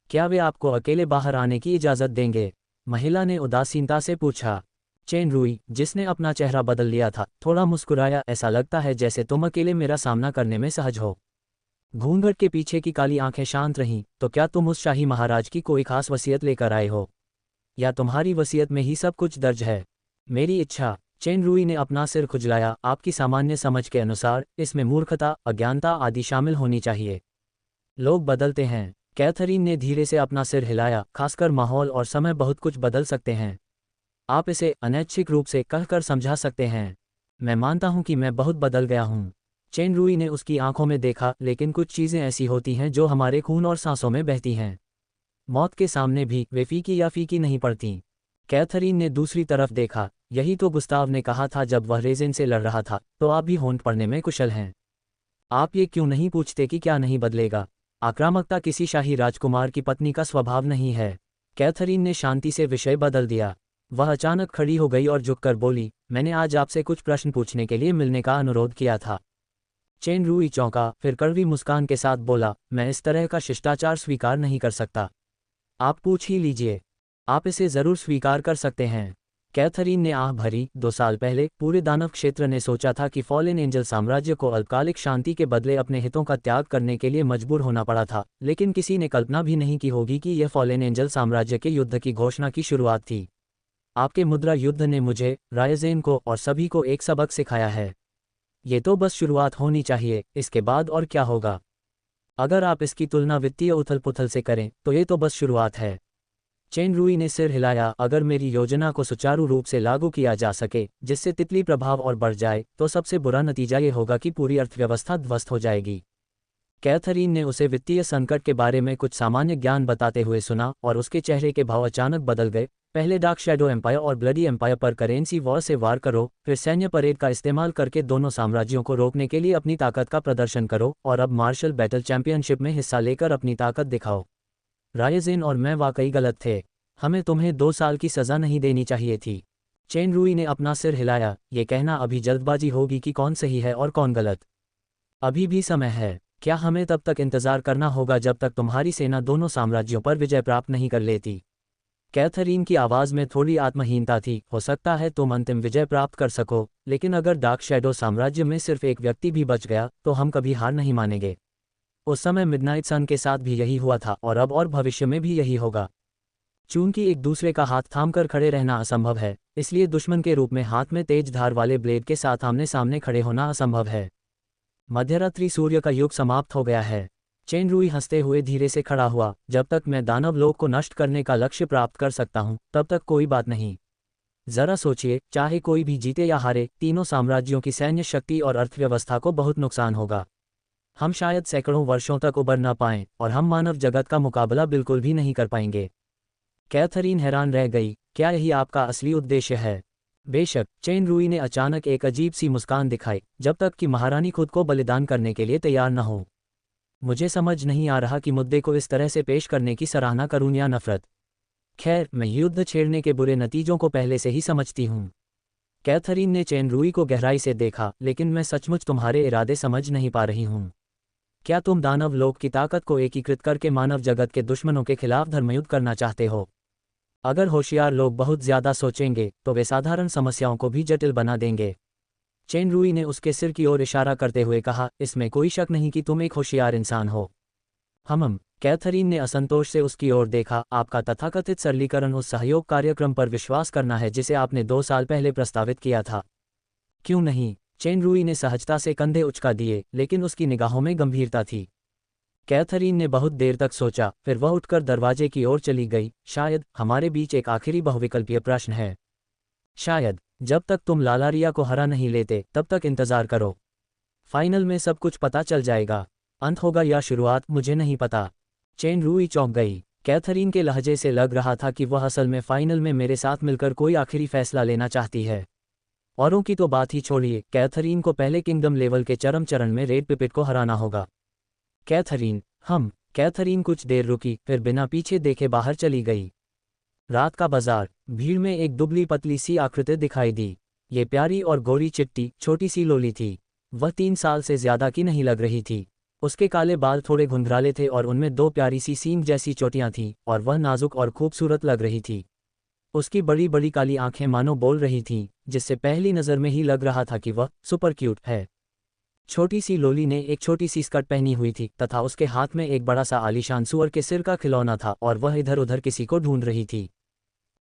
क्या वे आपको अकेले बाहर आने की इजाज़त देंगे? महिला ने उदासीनता से पूछा। चेन रुई, जिसने अपना चेहरा बदल लिया था, थोड़ा मुस्कुराया। ऐसा लगता है जैसे तुम अकेले मेरा सामना करने में सहज हो। घूंघट के पीछे की काली आंखें शांत रहीं। तो क्या तुम उस शाही महाराज की कोई खास वसीयत लेकर आए हो, या तुम्हारी वसीयत में ही सब कुछ दर्ज है? मेरी इच्छा। चेन रुई ने अपना सिर खुजलाया। आपकी सामान्य समझ के अनुसार इसमें मूर्खता, अज्ञानता आदि शामिल होनी चाहिए। लोग बदलते हैं। कैथरीन ने धीरे से अपना सिर हिलाया। खासकर माहौल और समय बहुत कुछ बदल सकते हैं। आप इसे अनैच्छिक रूप से कहकर समझा सकते हैं। मैं मानता हूं कि मैं बहुत बदल गया हूं। चेन रुई ने उसकी आंखों में देखा। लेकिन कुछ चीज़ें ऐसी होती हैं जो हमारे खून और सांसों में बहती हैं। मौत के सामने भी वे फीकी या फीकी नहीं पड़ती। कैथरीन ने दूसरी तरफ देखा। यही तो गुस्ताव ने कहा था जब वह रेजिन से लड़ रहा था। तो आप भी होंठ पड़ने में कुशल हैं। आप ये क्यों नहीं पूछते कि क्या नहीं बदलेगा? आक्रामकता किसी शाही राजकुमार की पत्नी का स्वभाव नहीं है। कैथरीन ने शांति से विषय बदल दिया। वह अचानक खड़ी हो गई और झुककर बोली, मैंने आज आपसे कुछ प्रश्न पूछने के लिए मिलने का अनुरोध किया था। चेन रुई चौंका, फिर कड़वी मुस्कान के साथ बोला, मैं इस तरह का शिष्टाचार स्वीकार नहीं कर सकता। आप पूछ ही लीजिए। आप इसे जरूर स्वीकार कर सकते हैं। कैथरीन ने आह भरी। 2 साल पहले पूरे दानव क्षेत्र ने सोचा था कि फॉलेन एंजल साम्राज्य को अल्पकालिक शांति के बदले अपने हितों का त्याग करने के लिए मजबूर होना पड़ा था, लेकिन किसी ने कल्पना भी नहीं की होगी कि यह फॉलेन एंजल साम्राज्य के युद्ध की घोषणा की शुरुआत थी। आपके मुद्रा युद्ध ने मुझे, रायजेन को और सभी को एक सबक सिखाया है। ये तो बस शुरुआत होनी चाहिए। इसके बाद और क्या होगा? अगर आप इसकी तुलना वित्तीय उथल पुथल से करें तो ये तो बस शुरुआत है। चेन रुई ने सिर हिलाया। अगर मेरी योजना को सुचारू रूप से लागू किया जा सके, जिससे तितली प्रभाव और बढ़ जाए, तो सबसे बुरा नतीजा ये होगा कि पूरी अर्थव्यवस्था ध्वस्त हो जाएगी। कैथरीन ने उसे वित्तीय संकट के बारे में कुछ सामान्य ज्ञान बताते हुए सुना और उसके चेहरे के भाव अचानक बदल गए। पहले डार्क शैडो एम्पायर और ब्लडी एम्पायर पर करेंसी वॉर से वार करो, फिर सैन्य परेड का इस्तेमाल करके दोनों साम्राज्यों को रोकने के लिए अपनी ताकत का प्रदर्शन करो, और अब मार्शल बैटल चैंपियनशिप में हिस्सा लेकर अपनी ताकत दिखाओ। रायजेन और मैं वाकई गलत थे। हमें तुम्हें 2 साल की सज़ा नहीं देनी चाहिए थी। चेन रुई ने अपना सिर हिलाया। ये कहना अभी जल्दबाजी होगी कि कौन सही है और कौन गलत। अभी भी समय है। क्या हमें तब तक इंतजार करना होगा जब तक तुम्हारी सेना दोनों साम्राज्यों पर विजय प्राप्त नहीं कर लेती? कैथरीन की आवाज़ में थोड़ी आत्महीनता थी। हो सकता है तुम अंतिम विजय प्राप्त कर सको, लेकिन अगर डार्क शैडो साम्राज्य में सिर्फ एक व्यक्ति भी बच गया तो हम कभी हार नहीं मानेंगे। उस समय मिडनाइट सन के साथ भी यही हुआ था, और अब और भविष्य में भी यही होगा। चूंकि एक दूसरे का हाथ थामकर खड़े रहना असंभव है, इसलिए दुश्मन के रूप में हाथ में तेज धार वाले ब्लेड के साथ आमने सामने खड़े होना असंभव है। मध्यरात्रि सूर्य का युग समाप्त हो गया है। चेन रुई हंसते हुए धीरे से खड़ा हुआ। जब तक मैं दानव लोक को नष्ट करने का लक्ष्य प्राप्त कर सकता हूं, तब तक कोई बात नहीं। जरा सोचिए, चाहे कोई भी जीते या हारे, तीनों साम्राज्यों की सैन्य शक्ति और अर्थव्यवस्था को बहुत नुकसान होगा। हम शायद सैकड़ों वर्षों तक उबर न पाएं, और हम मानव जगत का मुकाबला बिल्कुल भी नहीं कर पाएंगे। कैथरीन हैरान रह गई। क्या यही आपका असली उद्देश्य है? बेशक। चेन रुई ने अचानक एक अजीब सी मुस्कान दिखाई। जब तक कि महारानी खुद को बलिदान करने के लिए तैयार न हो। मुझे समझ नहीं आ रहा कि मुद्दे को इस तरह से पेश करने की सराहना करूं या नफरत। खैर, मैं युद्ध छेड़ने के बुरे नतीजों को पहले से ही समझती हूं। कैथरीन ने चेन रुई को गहराई से देखा। लेकिन मैं सचमुच तुम्हारे इरादे समझ नहीं पा रही हूं। क्या तुम दानव लोक की ताकत को एकीकृत करके मानव जगत के दुश्मनों के खिलाफ धर्मयुद्ध करना चाहते हो? अगर होशियार लोग बहुत ज्यादा सोचेंगे तो वे साधारण समस्याओं को भी जटिल बना देंगे। चेन रुई ने उसके सिर की ओर इशारा करते हुए कहा, इसमें कोई शक नहीं कि तुम एक होशियार इंसान हो। कैथरीन ने असंतोष से उसकी ओर देखा। आपका तथाकथित सरलीकरण उस सहयोग कार्यक्रम पर विश्वास करना है जिसे आपने 2 साल पहले प्रस्तावित किया था। क्यों नहीं? चेन रूई ने सहजता से कंधे उचका दिए, लेकिन उसकी निगाहों में गंभीरता थी। कैथरीन ने बहुत देर तक सोचा, फिर वह उठकर दरवाजे की ओर चली गई। शायद हमारे बीच एक आखिरी बहुविकल्पीय प्रश्न है। शायद जब तक तुम लालारिया को हरा नहीं लेते तब तक इंतजार करो। फाइनल में सब कुछ पता चल जाएगा। अंत होगा या शुरुआत, मुझे नहीं पता। चेन रूई चौंक गई। कैथरीन के लहजे से लग रहा था कि वह असल में फाइनल में मेरे साथ मिलकर कोई आखिरी फैसला लेना चाहती है। औरों की तो बात ही छोड़िए, कैथरीन को पहले किंगडम लेवल के चरम चरण में रेड पिपिट को हराना होगा। कैथरीन, कैथरीन कुछ देर रुकी, फिर बिना पीछे देखे बाहर चली गई। रात का बाजार, भीड़ में एक दुबली पतली सी आकृति दिखाई दी। ये प्यारी और गोरी चिट्टी छोटी सी लोली थी। वह 3 साल से ज्यादा की नहीं लग रही थी। उसके काले बाल थोड़े घुंघराले थे और उनमें 2 प्यारी सी सींग जैसी चोटियां थीं, और वह नाजुक और खूबसूरत लग रही थी। उसकी बड़ी बड़ी काली आंखें मानो बोल रही थीं, जिससे पहली नज़र में ही लग रहा था कि वह सुपर क्यूट है। छोटी सी लोली ने एक छोटी सी स्कर्ट पहनी हुई थी तथा उसके हाथ में एक बड़ा सा आलीशान सूअर के सिर का खिलौना था और वह इधर उधर किसी को ढूंढ रही थी।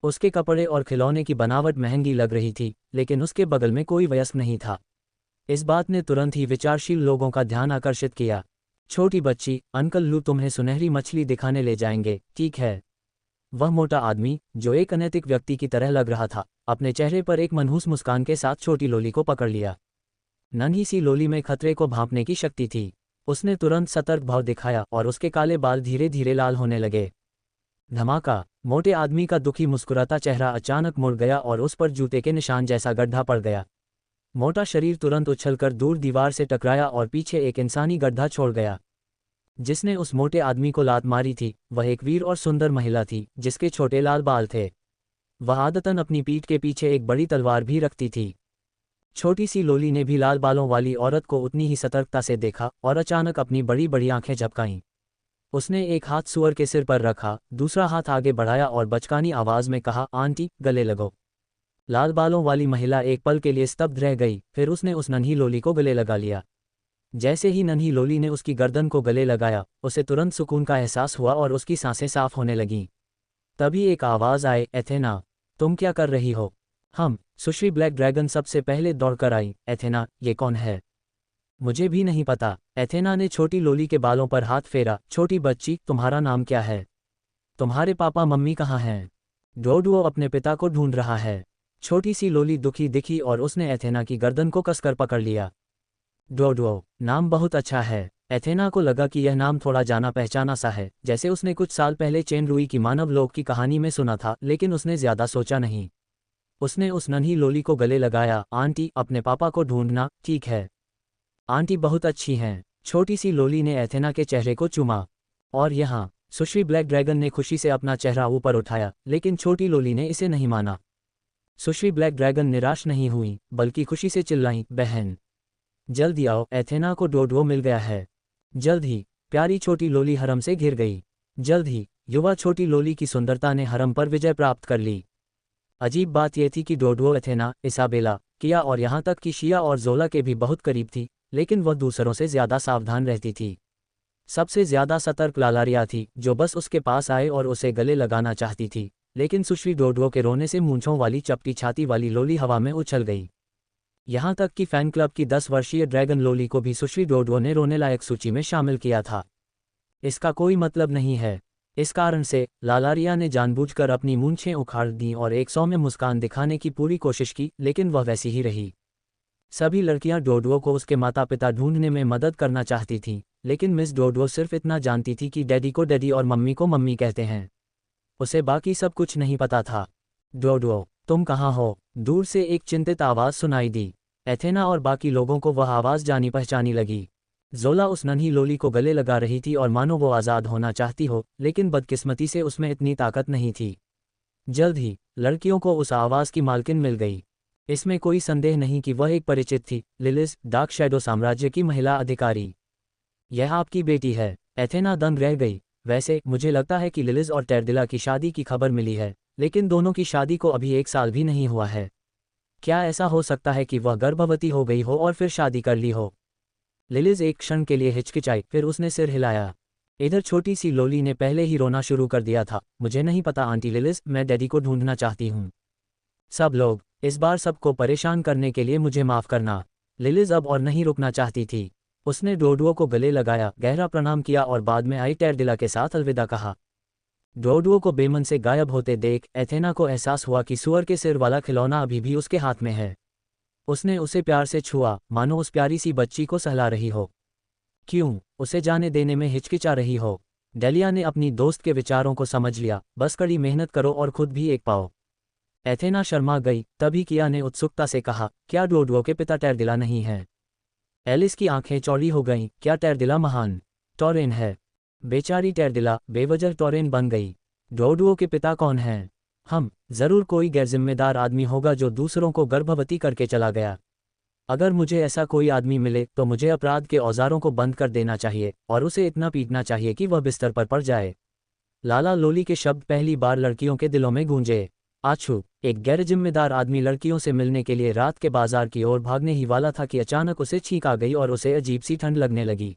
उसके कपड़े और खिलौने की बनावट महंगी लग रही थी, लेकिन उसके बगल में कोई वयस्क नहीं था। इस बात ने तुरंत ही विचारशील लोगों का ध्यान आकर्षित किया। छोटी बच्ची, अंकल लू तुम्हें सुनहरी मछली दिखाने ले जाएंगे, ठीक है? वह मोटा आदमी, जो एक अनैतिक व्यक्ति की तरह लग रहा था, अपने चेहरे पर एक मनहूस मुस्कान के साथ छोटी लोली को पकड़ लिया। नन्ही सी लोली में खतरे को भांपने की शक्ति थी। उसने तुरंत सतर्क भाव दिखाया और उसके काले बाल धीरे धीरे लाल होने लगे। धमाका! मोटे आदमी का दुखी मुस्कुराता चेहरा अचानक मुड़ गया और उस पर जूते के निशान जैसा गड्ढा पड़ गया। मोटा शरीर तुरंत उछलकर दूर दीवार से टकराया और पीछे एक इंसानी गड्ढा छोड़ गया। जिसने उस मोटे आदमी को लात मारी थी, वह एक वीर और सुंदर महिला थी, जिसके छोटे लाल बाल थे। वह आदतन अपनी पीठ के पीछे एक बड़ी तलवार भी रखती थी। छोटी सी लोली ने भी लाल बालों वाली औरत को उतनी ही सतर्कता से देखा और अचानक अपनी बड़ी बड़ी आंखें झपकाईं। उसने एक हाथ सुअर के सिर पर रखा, दूसरा हाथ आगे बढ़ाया और बचकानी आवाज में कहा, आंटी, गले लगो। लाल बालों वाली महिला एक पल के लिए स्तब्ध रह गई, फिर उसने उस नन्ही लोली को गले लगा लिया। जैसे ही नन्ही लोली ने उसकी गर्दन को गले लगाया, उसे तुरंत सुकून का एहसास हुआ और उसकी सांसें साफ होने लगीं। तभी एक आवाज आए, एथेना, तुम क्या कर रही हो? सुश्री ब्लैक ड्रैगन सबसे पहले दौड़कर आई। एथेना, ये कौन है? मुझे भी नहीं पता। एथेना ने छोटी लोली के बालों पर हाथ फेरा। छोटी बच्ची, तुम्हारा नाम क्या है? तुम्हारे पापा मम्मी कहाँ हैं? डोडुओ अपने पिता को ढूंढ रहा है। छोटी सी लोली दुखी दिखी और उसने एथेना की गर्दन को कसकर पकड़ लिया। डोडुओ, नाम बहुत अच्छा है। एथेना को लगा कि यह नाम थोड़ा जाना पहचाना सा है, जैसे उसने कुछ साल पहले चेन रूई की मानव लोक की कहानी में सुना था, लेकिन उसने ज्यादा सोचा नहीं। उसने उस नन्ही लोली को गले लगाया। आंटी, अपने पापा को ढूंढना, ठीक है? आंटी बहुत अच्छी हैं। छोटी सी लोली ने एथेना के चेहरे को चूमा। और यहाँ, सुश्री ब्लैक ड्रैगन ने खुशी से अपना चेहरा ऊपर उठाया, लेकिन छोटी लोली ने इसे नहीं माना। सुश्री ब्लैक ड्रैगन निराश नहीं हुई, बल्कि खुशी से चिल्लाई, बहन, जल्दी आओ, एथेना को डोडुओ मिल गया है। जल्द ही प्यारी छोटी लोली हरम से घिर गई। जल्द ही युवा छोटी लोली की सुंदरता ने हरम पर विजय प्राप्त कर ली। अजीब बात यह थी कि डोडुओ एथेना, इसाबेला, किया और यहाँ तक कि शिया और जोला के भी बहुत करीब थी, लेकिन वह दूसरों से ज्यादा सावधान रहती थी। सबसे ज्यादा सतर्क लालारिया थी, जो बस उसके पास आए और उसे गले लगाना चाहती थी, लेकिन सुश्री डोडुओ के रोने से मूंछों वाली चपटी छाती वाली लोली हवा में उछल गई। यहाँ तक कि फैन क्लब की 10 वर्षीय ड्रैगन लोली को भी सुश्री डोडुओ ने रोने लायक सूची में शामिल किया था। इसका कोई मतलब नहीं है। इस कारण से लालारिया ने जानबूझकर अपनी मूंछें उखाड़ दीं और एक सौम्य मुस्कान दिखाने की पूरी कोशिश की, लेकिन वह वैसी ही रही। सभी लड़कियां डोडुओ को उसके माता पिता ढूंढने में मदद करना चाहती थीं, लेकिन मिस डोडुओ सिर्फ इतना जानती थी कि डैडी को डैडी और मम्मी को मम्मी कहते हैं। उसे बाकी सब कुछ नहीं पता था। डोडुओ, तुम कहाँ हो? दूर से एक चिंतित आवाज़ सुनाई दी। एथेना और बाकी लोगों को वह आवाज़ जानी पहचानी लगी। जोला उस नन्ही लोली को गले लगा रही थी और मानो वो आज़ाद होना चाहती हो, लेकिन बदकिस्मती से उसमें इतनी ताकत नहीं थी। जल्द ही लड़कियों को उस आवाज़ की मालकिन मिल गई। इसमें कोई संदेह नहीं कि वह एक परिचित थी, लिलिस, डार्क शैडो साम्राज्य की महिला अधिकारी। यह आपकी बेटी है। एथेना दंग रह गई। वैसे मुझे लगता है कि लिलिस और टेरदिला की शादी की खबर मिली है, लेकिन दोनों की शादी को अभी 1 साल भी नहीं हुआ है। क्या ऐसा हो सकता है कि वह गर्भवती हो गई हो और फिर शादी कर ली हो? लिलिस एक क्षण के लिए हिचकिचाई, फिर उसने सिर हिलाया। इधर छोटी सी लोली ने पहले ही रोना शुरू कर दिया था। मुझे नहीं पता आंटी लिलिस, मैं डैडी को ढूंढना चाहती हूँ। सब लोग, इस बार सबको परेशान करने के लिए मुझे माफ़ करना। लिलिज अब और नहीं रुकना चाहती थी। उसने डोडुओ को गले लगाया, गहरा प्रणाम किया और बाद में आई टैरडिला के साथ अलविदा कहा। डोडुओ को बेमन से गायब होते देख एथेना को एहसास हुआ कि सुअर के सिर वाला खिलौना अभी भी उसके हाथ में है। उसने उसे प्यार से छुआ, मानो उस प्यारी सी बच्ची को सहला रही हो। क्यों उसे जाने देने में हिचकिचा रही हो? डेलिया ने अपनी दोस्त के विचारों को समझ लिया। बस कड़ी मेहनत करो और खुद भी एक पाओ। एथेना शर्मा गई। तभी किया ने उत्सुकता से कहा, क्या डोडुओ के पिता टैरडिला नहीं हैं? एलिस की आंखें चौड़ी हो गईं। क्या टैरडिला महान टॉरेन है? बेचारी टैरडिला बेवजह टॉरेन बन गई। डोडुओ के पिता कौन हैं? हम जरूर कोई गैरजिम्मेदार आदमी होगा जो दूसरों को गर्भवती करके चला गया। अगर मुझे ऐसा कोई आदमी मिले तो मुझे अपराध के औजारों को बंद कर देना चाहिए और उसे इतना पीटना चाहिए कि वह बिस्तर पर पड़ जाए। लाला लोली के शब्द पहली बार लड़कियों के दिलों में गूंजे। आछू एक गैरजिम्मेदार आदमी लड़कियों से मिलने के लिए रात के बाजार की ओर भागने ही वाला था कि अचानक उसे छींक आ गई और उसे अजीब सी ठंड लगने लगी।